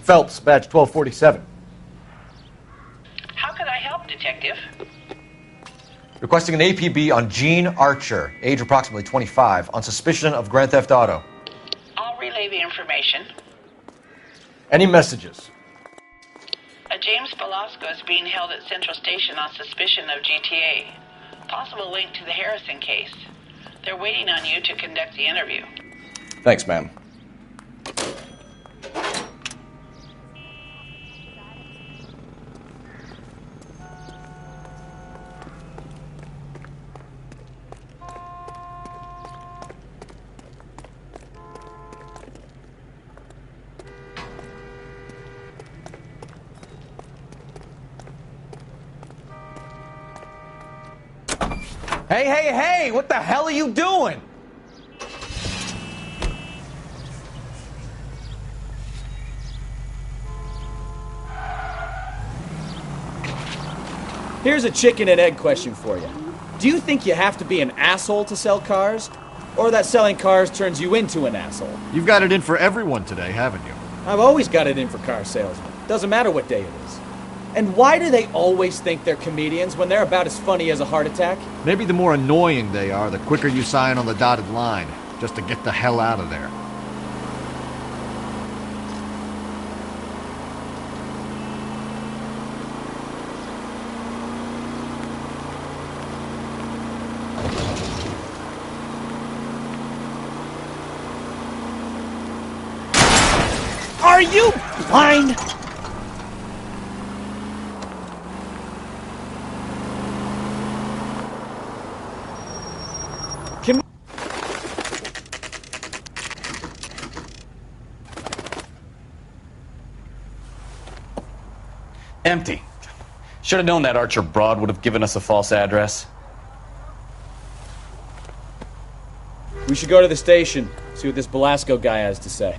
Phelps, badge 1247. How could I help, Detective? Requesting an APB on Gene Archer, age approximately 25, on suspicion of grand theft auto. I'll relay the information. Any messages? A James Velasco is being held at Central Station on suspicion of GTA. Possible link to the Harrison case. They're waiting on you to conduct the interview. Thanks, ma'am. Hey, what the hell are you doing? Here's a chicken and egg question for you. Do you think you have to be an asshole to sell cars? Or that selling cars turns you into an asshole? You've got it in for everyone today, haven't you? I've always got it in for car salesmen. Doesn't matter what day it is. And why do they always think they're comedians when they're about as funny as a heart attack? Maybe the more annoying they are, the quicker you sign on the dotted line, just to get the hell out of there. Are you blind? Empty. Should have known that Archer broad would have given us a false address. We should go to the station, see what this Velasco guy has to say.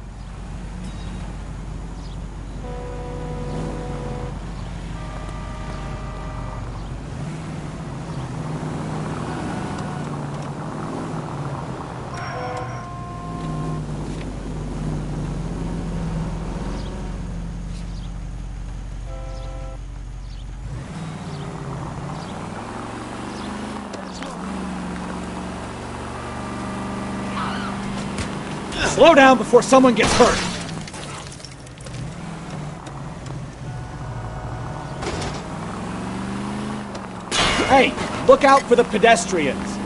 Slow down before someone gets hurt. Hey, Look out for the pedestrians.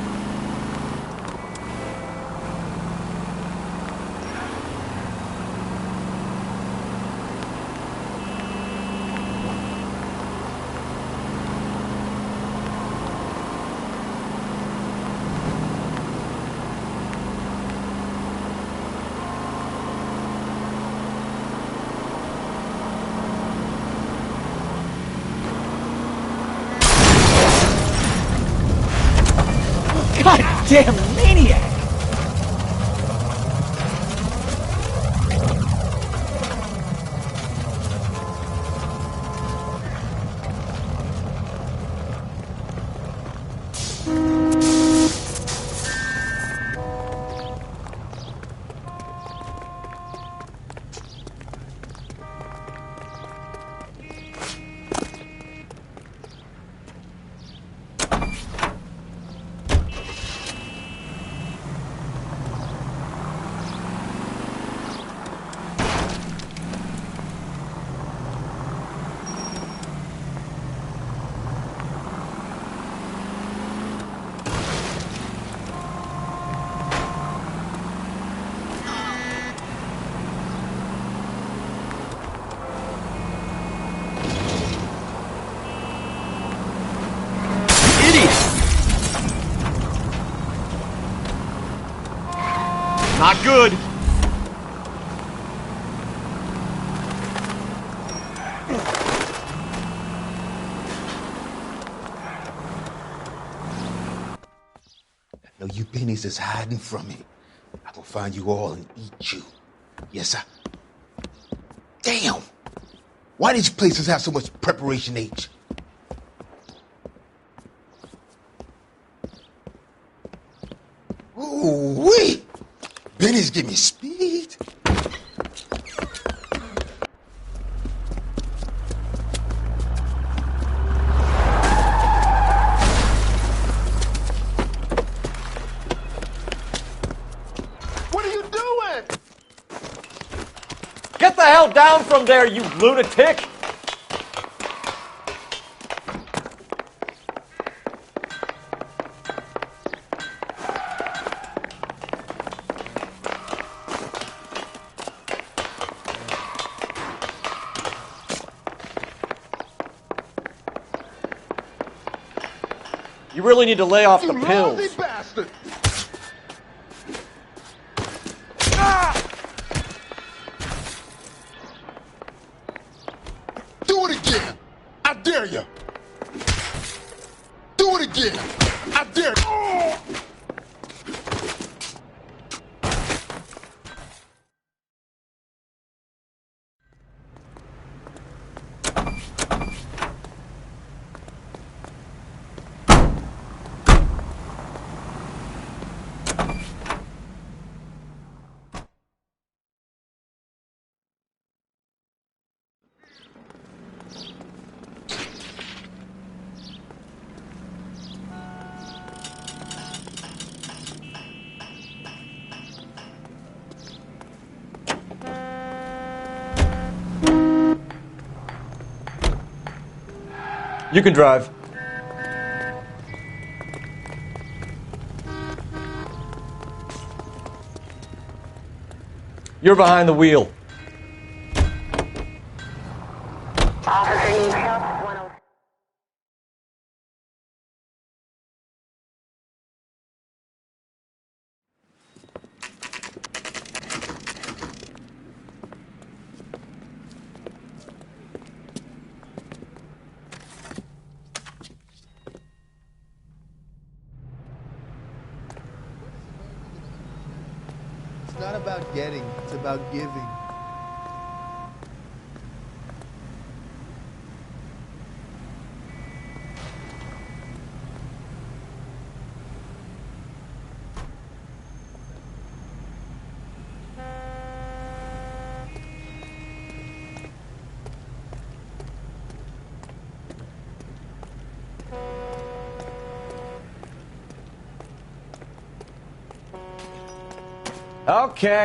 Damn maniac! Not good. No, you pennies is hiding from me. I gonna find you all and eat you. Yes, sir. Damn! Why these places have so much preparation H? Ooh-wee! Benny's give me speed. What are you doing? Get the hell down from there, you lunatic! You really need to lay off the pills. Lousy bastard! Do it again! I dare you! Do it again! I dare you! You can drive. You're behind the wheel. It's not about getting, it's about giving.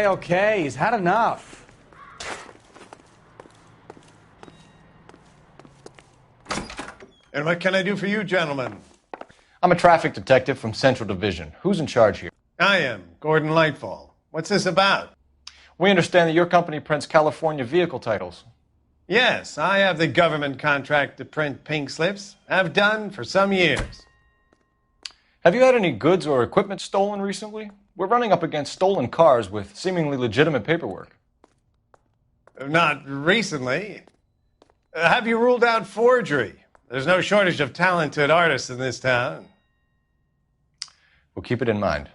Okay, he's had enough. And what can I do for you, gentlemen? I'm a traffic detective from Central Division. Who's in charge here? I am, Gordon Lightfall. What's this about? We understand that your company prints California vehicle titles. Yes, I have the government contract to print pink slips. Have done for some years. Have you had any goods or equipment stolen recently? We're running up against stolen cars with seemingly legitimate paperwork. Not recently. Have you ruled out forgery? There's no shortage of talented artists in this town. We'll keep it in mind.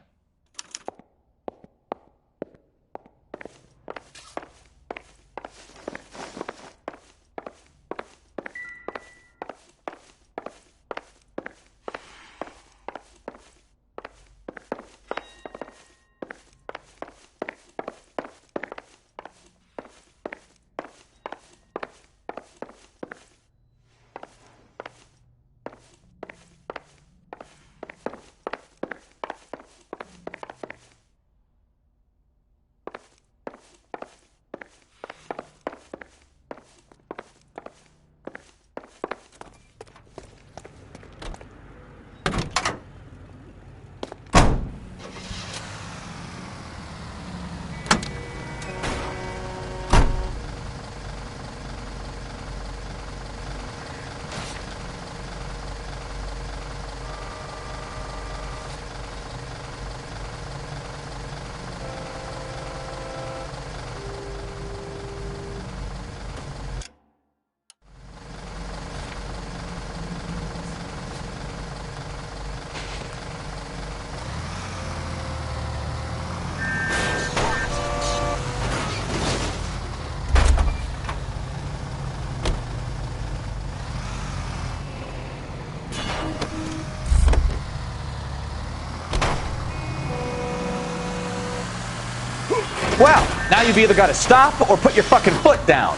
Well, now you've either got to stop or put your fucking foot down.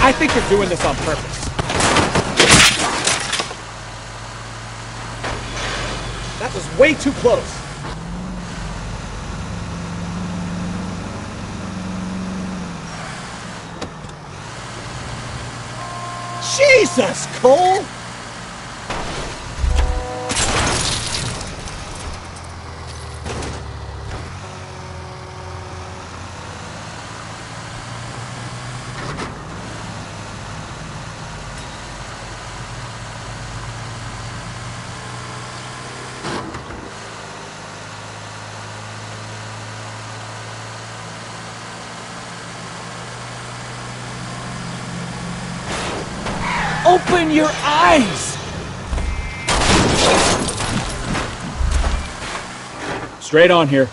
I think you're doing this on purpose. That was way too close. Jesus, Cole! Open your eyes! Straight on here.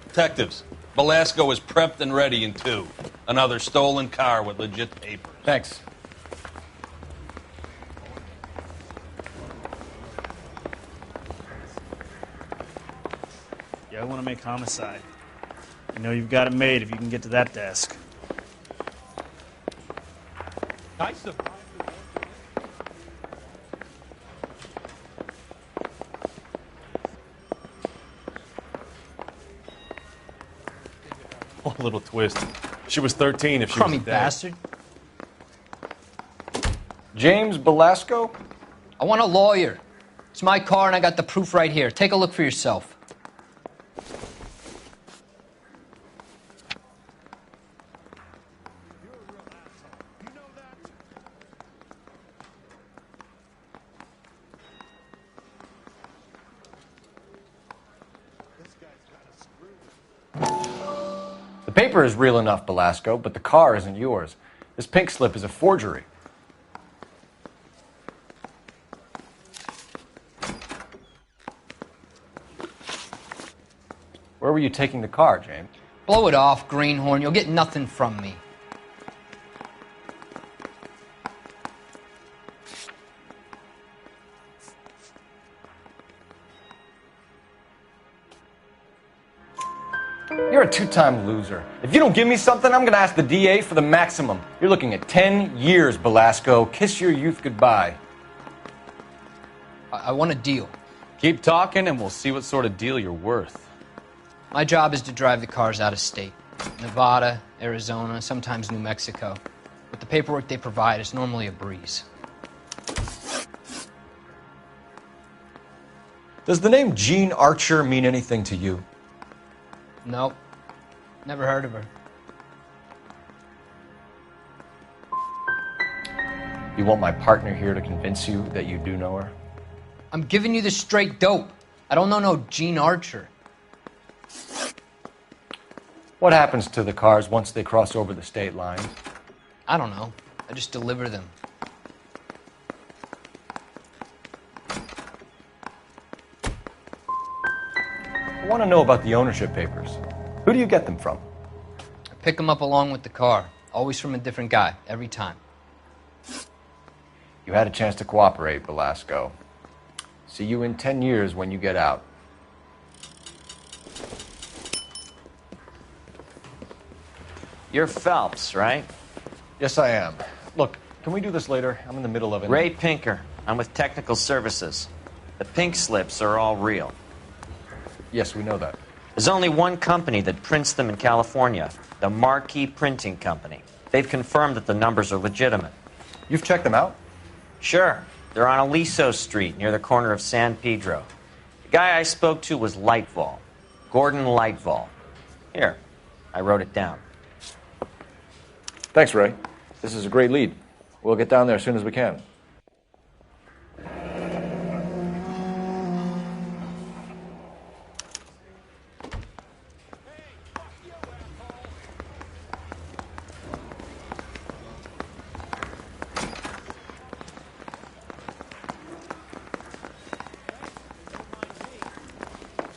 Detectives, Velasco is prepped and ready in 2. Another stolen car with legit papers. Thanks. Yeah, I want to make homicide. You know you've got it made if you can get to that desk. Nice of Oh, little twist. She was 13 if she Crummy was dead. bastard. James Velasco? I want a lawyer. It's my car and I got the proof right here. Take a look for yourself. The paper is real enough, Velasco, but the car isn't yours. This pink slip is a forgery. Where were you taking the car, James? Blow it off, greenhorn. You'll get nothing from me. You're a two-time loser. If you don't give me something, I'm going to ask the DA for the maximum. You're looking at 10 years, Belasco. Kiss your youth goodbye. I want a deal. Keep talking and we'll see what sort of deal you're worth. My job is to drive the cars out of state. Nevada, Arizona, sometimes New Mexico. With the paperwork they provide, it's normally a breeze. Does the name Jean Archer mean anything to you? Nope. Never heard of her. You want my partner here to convince you that you do know her? I'm giving you the straight dope. I don't know no Jean Archer. What happens to the cars once they cross over the state line? I don't know. I just deliver them. I want to know about the ownership papers. Who do you get them from? I pick them up along with the car. Always from a different guy, every time. You had a chance to cooperate, Belasco. See you in 10 years when you get out. You're Phelps, right? Yes, I am. Look, can we do this later? I'm in the middle of it. Ray Pinker. I'm with Technical Services. The pink slips are all real. Yes, we know that. There's only one company that prints them in California, the Marquee Printing Company. They've confirmed that the numbers are legitimate. You've checked them out? Sure. They're on Aliso Street, near the corner of San Pedro. The guy I spoke to was Lightval. Gordon Lightval. Here, I wrote it down. Thanks, Ray. This is a great lead. We'll get down there as soon as we can.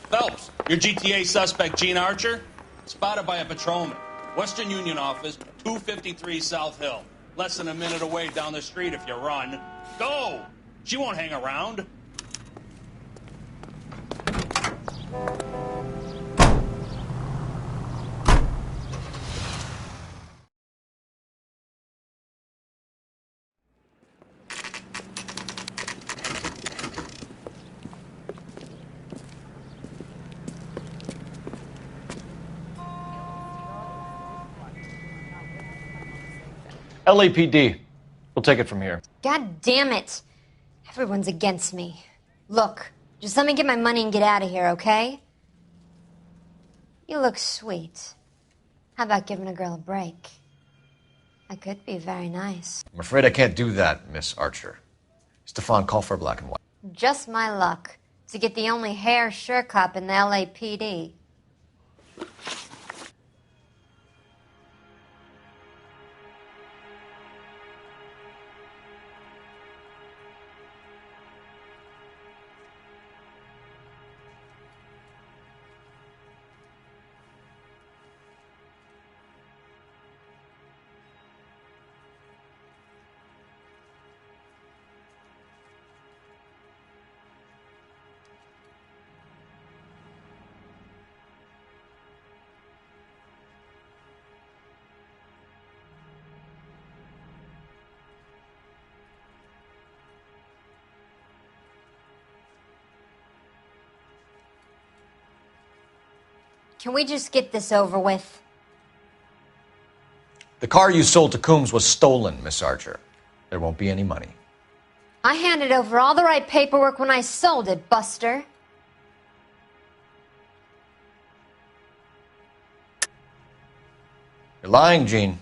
Phelps, your GTA suspect, Jean Archer, spotted by a patrolman. Western Union office, 253 South Hill. Less than a minute away down the street if you run. Go! She won't hang around. LAPD. We'll take it from here. God damn it. Everyone's against me. Look, just let me get my money and get out of here, okay? You look sweet. How about giving a girl a break? I could be very nice. I'm afraid I can't do that, Miss Archer. Stefan, call for black and white. Just my luck to get the only hair sure cop in the LAPD. Can we just get this over with? The car you sold to Coombs was stolen, Miss Archer. There won't be any money. I handed over all the right paperwork when I sold it, Buster. You're lying, Jean.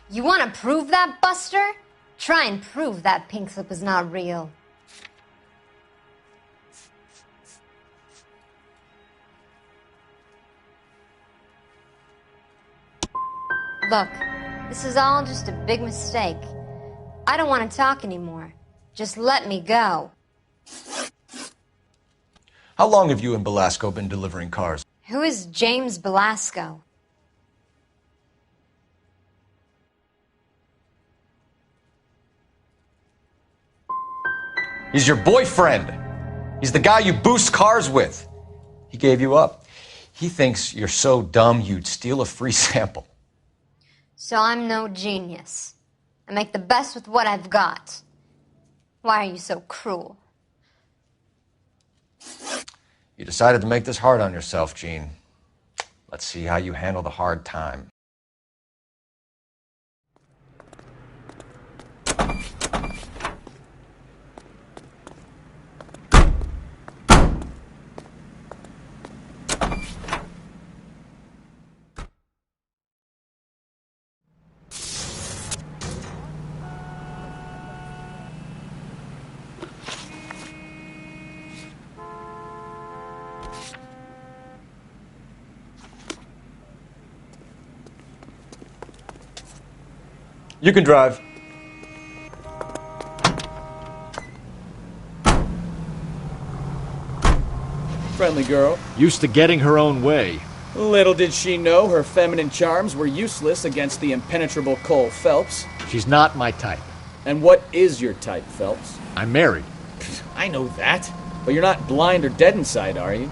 You want to prove that, Buster? Try and prove that pink slip is not real. Look, this is all just a big mistake. I don't want to talk anymore. Just let me go. How long have you and Belasco been delivering cars? Who is James Belasco? He's your boyfriend. He's the guy you boost cars with. He gave you up. He thinks you're so dumb you'd steal a free sample. So I'm no genius. I make the best with what I've got. Why are you so cruel? You decided to make this hard on yourself, Gene. Let's see how you handle the hard time. You can drive. Friendly girl. Used to getting her own way. Little did she know her feminine charms were useless against the impenetrable Cole Phelps. She's not my type. And what is your type, Phelps? I'm married. I know that. But you're not blind or dead inside, are you?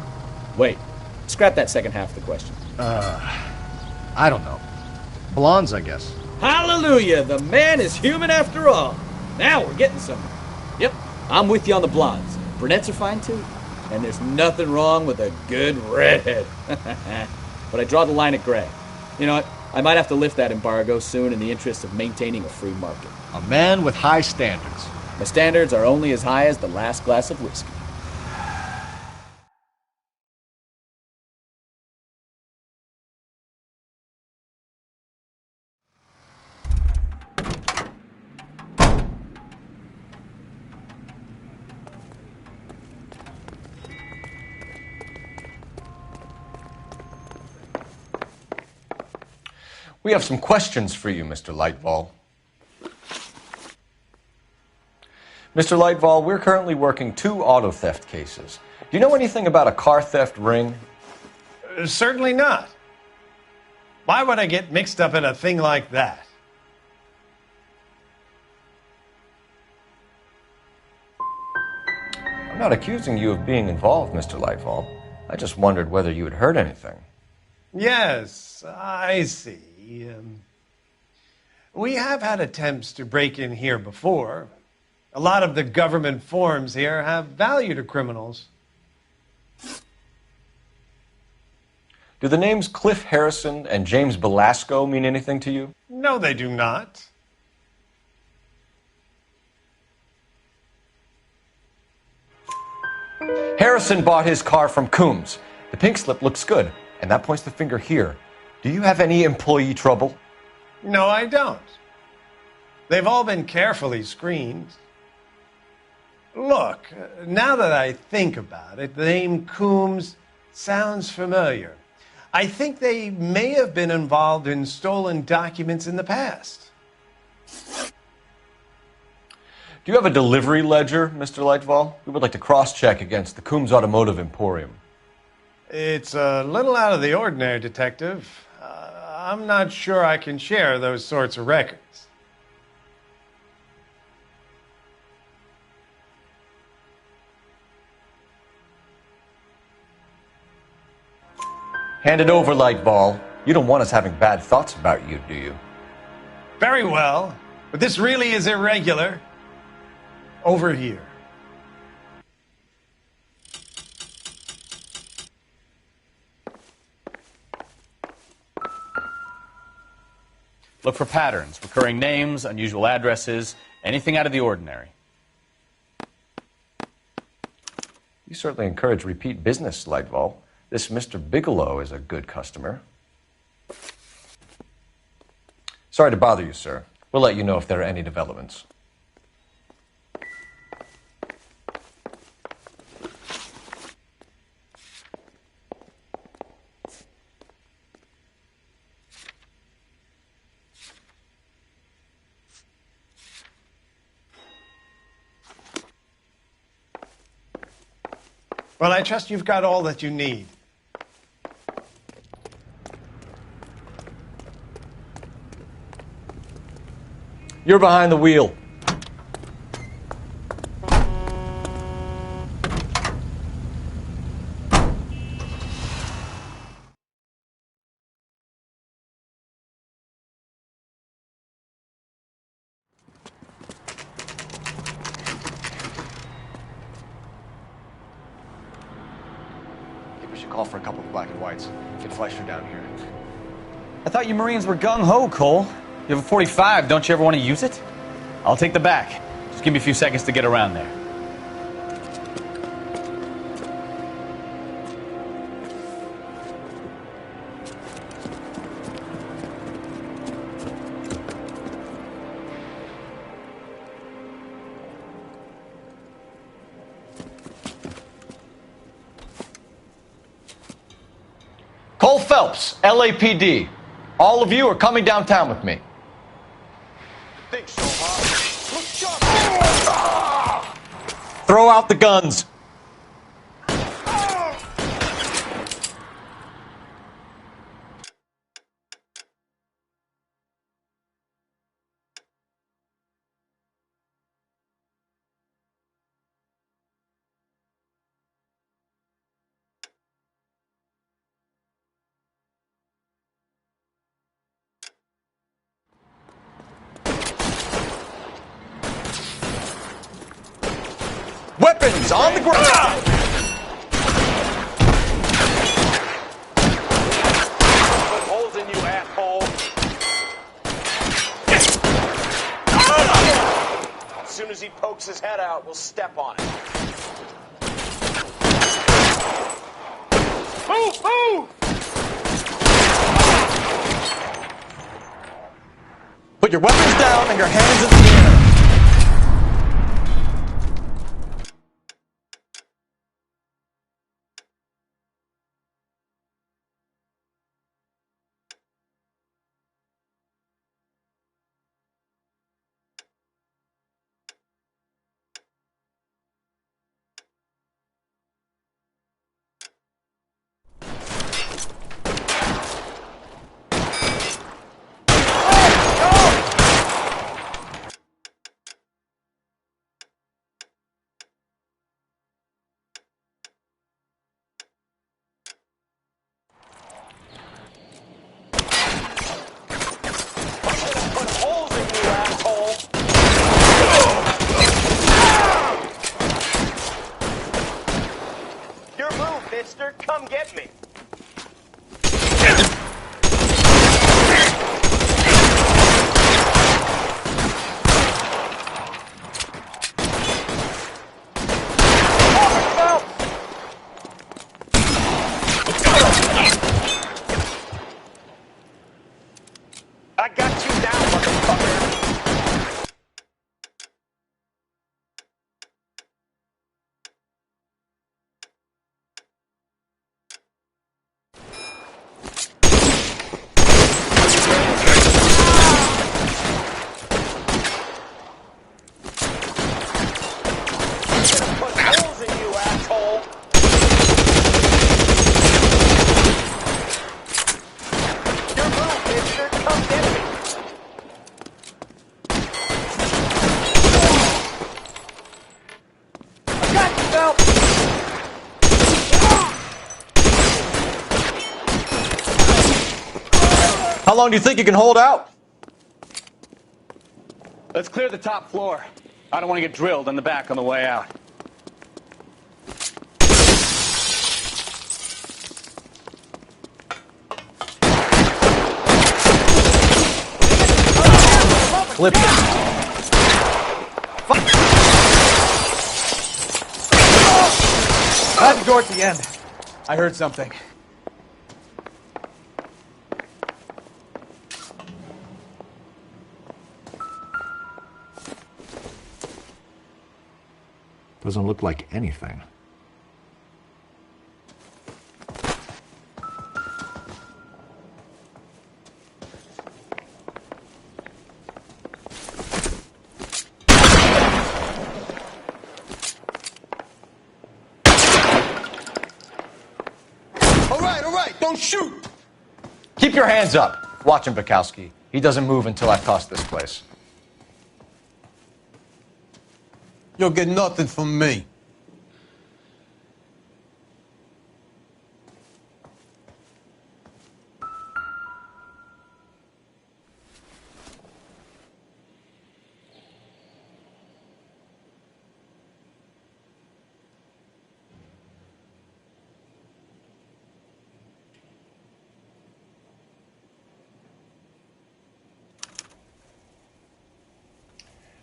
Wait. Scrap that second half of the question. I don't know. Blondes, I guess. Hallelujah! The man is human after all. Now we're getting somewhere. Yep, I'm with you on the blondes. Brunettes are fine too. And there's nothing wrong with a good redhead. But I draw the line at gray. You know what? I might have to lift that embargo soon in the interest of maintaining a free market. A man with high standards. My standards are only as high as the last glass of whiskey. We have some questions for you, Mr. Lightval. Mr. Lightval, we're currently working 2 auto theft cases. Do you know anything about a car theft ring? Certainly not. Why would I get mixed up in a thing like that? I'm not accusing you of being involved, Mr. Lightval. I just wondered whether you had heard anything. Yes, I see. We have had attempts to break in here before. A lot of the government forms here have value to criminals. Do the names Cliff Harrison and James Belasco mean anything to you? No, they do not. Harrison bought his car from Coombs. The pink slip looks good, and that points the finger here. Do you have any employee trouble? No, I don't. They've all been carefully screened. Look, now that I think about it, the name Coombs sounds familiar. I think they may have been involved in stolen documents in the past. Do you have a delivery ledger, Mr. Lightval? We would like to cross-check against the Coombs Automotive Emporium. It's a little out of the ordinary, Detective. I'm not sure I can share those sorts of records. Hand it over, Lightball. You don't want us having bad thoughts about you, do you? Very well, but this really is irregular. Over here. Look for patterns, recurring names, unusual addresses, anything out of the ordinary. You certainly encourage repeat business, Lightval. This Mr. Bigelow is a good customer. Sorry to bother you, sir. We'll let you know if there are any developments. Well, I trust you've got all that you need. You're behind the wheel. call for a couple of black and whites. Get Fleischer down here. I thought you Marines were gung-ho, Cole. You have a 45. Don't you ever want to use it? I'll take the back. Just give me a few seconds to get around there. Cole Phelps, LAPD. All of you are coming downtown with me. Think so, huh? Throw out the guns. Weapons on the ground! Put holes in you, asshole. As soon as he pokes his head out, we'll step on it. Move, move! Put your weapons down and your hands in the air. Mister, come get me. I got you down, motherfucker. How long do you think you can hold out? Let's clear the top floor. I don't want to get drilled in the back on the way out. Flip it. I had to go at the end. I heard something. Doesn't look like anything. All right, don't shoot. Keep your hands up. Watch him, Bukowski. He doesn't move until I've tossed this place. You'll get nothing from me.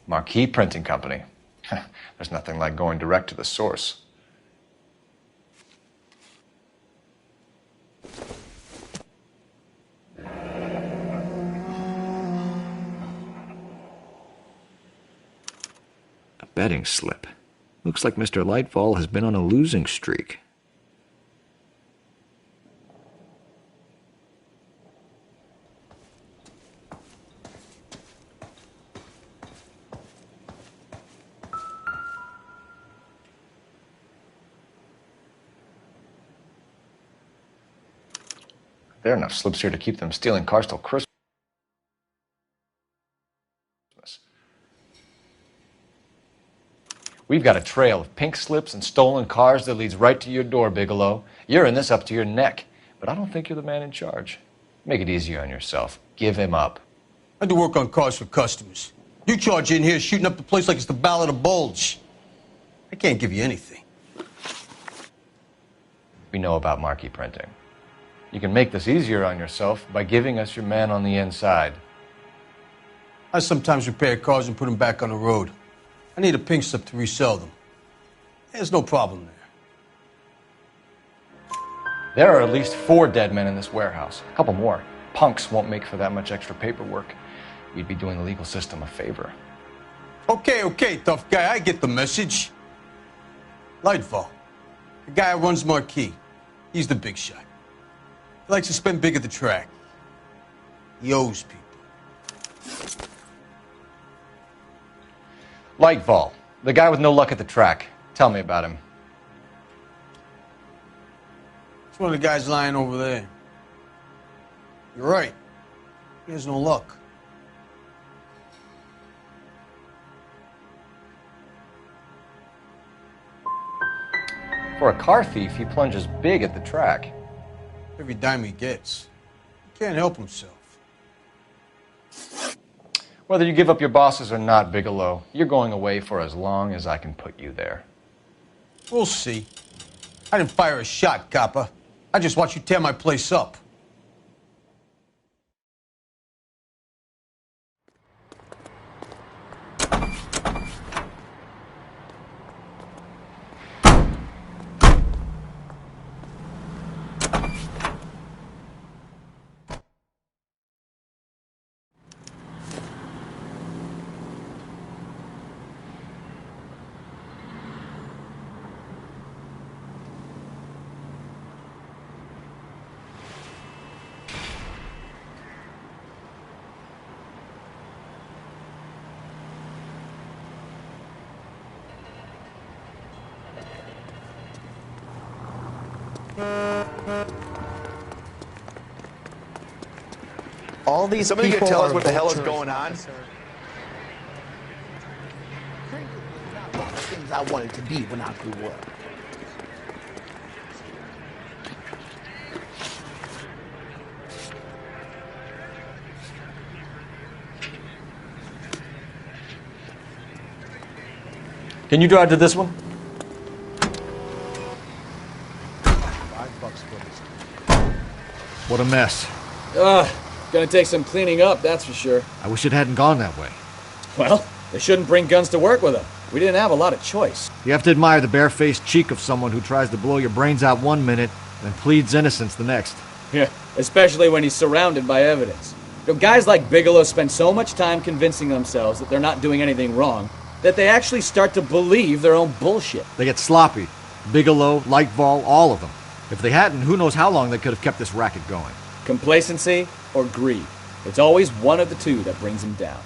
Marquee Printing Company. There's nothing like going direct to the source. A betting slip. Looks like Mr. Lightfall has been on a losing streak. There are enough slips here to keep them stealing cars till Christmas. We've got a trail of pink slips and stolen cars that leads right to your door, Bigelow. You're in this up to your neck, but I don't think you're the man in charge. Make it easier on yourself. Give him up. I do work on cars for customers. You charge in here shooting up the place like it's the Ballad of Bulge. I can't give you anything. We know about marquee printing. You can make this easier on yourself by giving us your man on the inside. I sometimes repair cars and put them back on the road. I need a pink slip to resell them. There's no problem there. There are at least 4 dead men in this warehouse. A couple more. Punks won't make for that much extra paperwork. We'd be doing the legal system a favor. Okay, tough guy, I get the message. Lightfall, the guy who runs Marquee. He's the big shot. He likes to spend big at the track. He owes people. Lightfall, the guy with no luck at the track. Tell me about him. It's one of the guys lying over there. You're right. He has no luck. For a car thief, he plunges big at the track. Every dime he gets. He can't help himself. Whether you give up your bosses or not, Bigelow, you're going away for as long as I can put you there. We'll see. I didn't fire a shot, copper. I just watched you tear my place up. All these Somebody can tell us what the hell is going on? Things I wanted to be when I grew up. Can you drive to this one? What a mess. Gonna take some cleaning up, that's for sure. I wish it hadn't gone that way. Well, they shouldn't bring guns to work with them. We didn't have a lot of choice. You have to admire the barefaced cheek of someone who tries to blow your brains out one minute and pleads innocence the next. Yeah, especially when he's surrounded by evidence. You know, guys like Bigelow spend so much time convincing themselves that they're not doing anything wrong that they actually start to believe their own bullshit. They get sloppy. Bigelow, Lightfall, all of them. If they hadn't, who knows how long they could have kept this racket going. Complacency or greed. It's always one of the two that brings them down.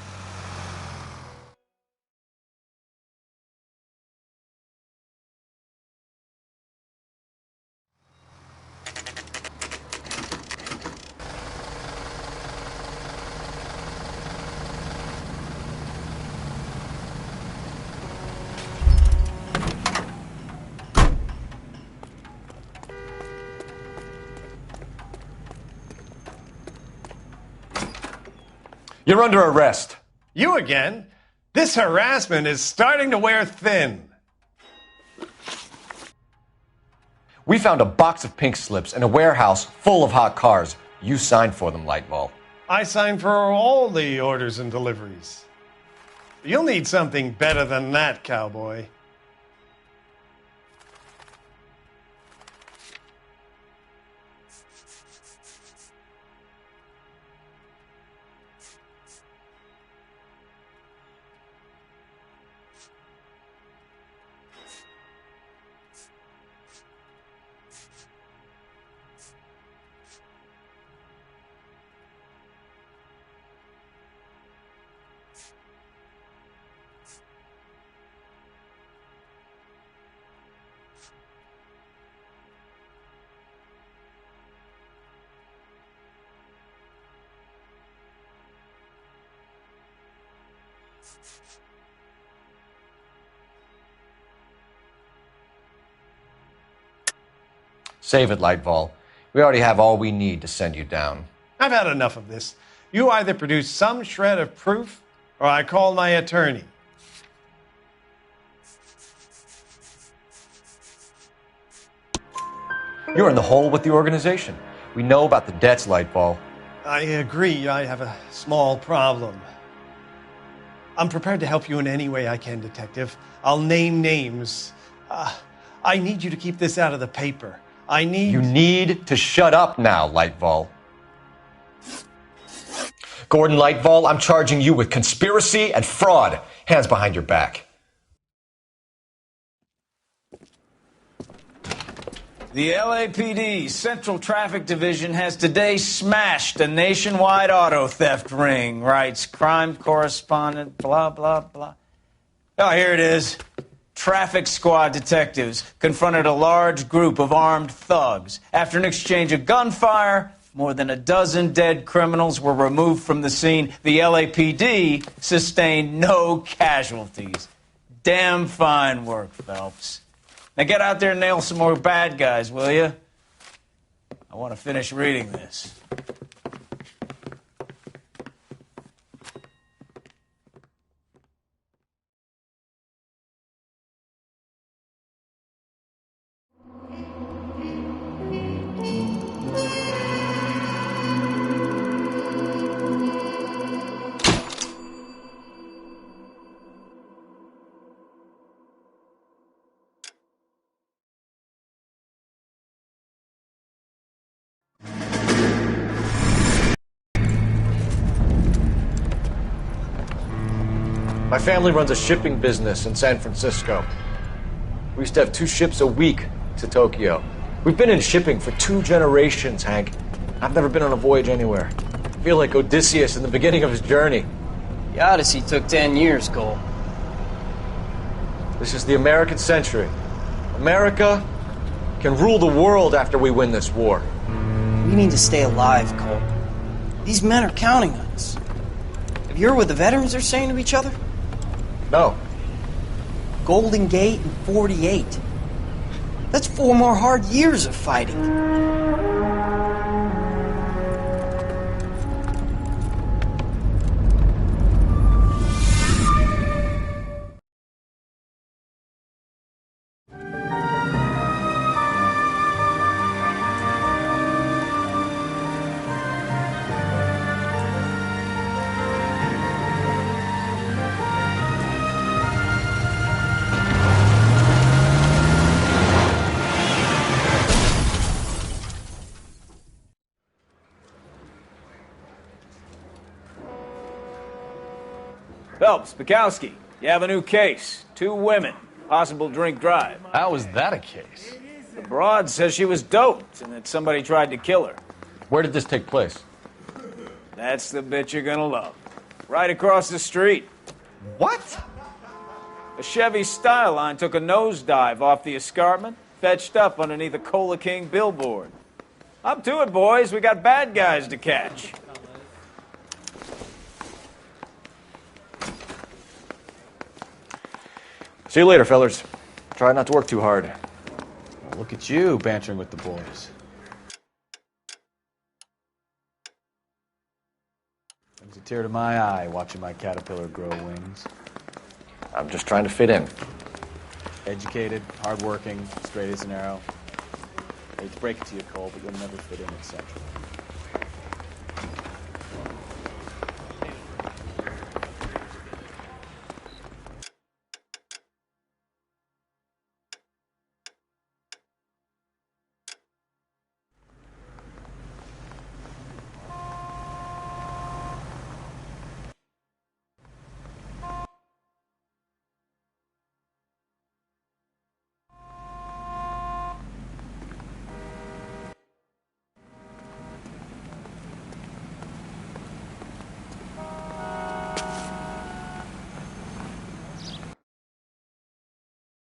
You're under arrest. You again? This harassment is starting to wear thin. We found a box of pink slips in a warehouse full of hot cars. You signed for them, Lightfall. I signed for all the orders and deliveries. You'll need something better than that, cowboy. Save it, Lightfall. We already have all we need to send you down. I've had enough of this. You either produce some shred of proof, or I call my attorney. You're in the hole with the organization. We know about the debts, Lightfall. I agree, I have a small problem. I'm prepared to help you in any way I can, Detective. I'll name names. I need you to keep this out of the paper. You need to shut up now, Lightfall. Gordon Lightfall, I'm charging you with conspiracy and fraud. Hands behind your back. The LAPD Central Traffic Division has today smashed a nationwide auto theft ring, writes crime correspondent, blah, blah, blah. Oh, here it is. Traffic squad detectives confronted a large group of armed thugs. After an exchange of gunfire, more than a dozen dead criminals were removed from the scene. The LAPD sustained no casualties. Damn fine work, Phelps. Now get out there and nail some more bad guys, will you? I want to finish reading this. My family runs a shipping business in San Francisco. We used to have 2 ships a week to Tokyo. We've been in shipping for 2 generations, Hank. I've never been on a voyage anywhere. I feel like Odysseus in the beginning of his journey. The Odyssey took 10 years, Cole. This is the American century. America can rule the world after we win this war. We need to stay alive, Cole. These men are counting on us. Have you heard what the veterans are saying to each other? No. Golden Gate and 48. That's 4 more hard years of fighting. Phelps, Bukowski, you have a new case. 2 women, possible drink drive. How is that a case? The broad says she was doped and that somebody tried to kill her. Where did this take place? That's the bit you're gonna love. Right across the street. What? A Chevy Styline took a nosedive off the escarpment, fetched up underneath a Cola King billboard. Up to it, boys. We got bad guys to catch. See you later, fellers. Try not to work too hard. Look at you bantering with the boys. Brings a tear to my eye watching my caterpillar grow wings. I'm just trying to fit in. Educated, hardworking, straight as an arrow. I hate to break it to you, Cole, but you'll never fit in at Central.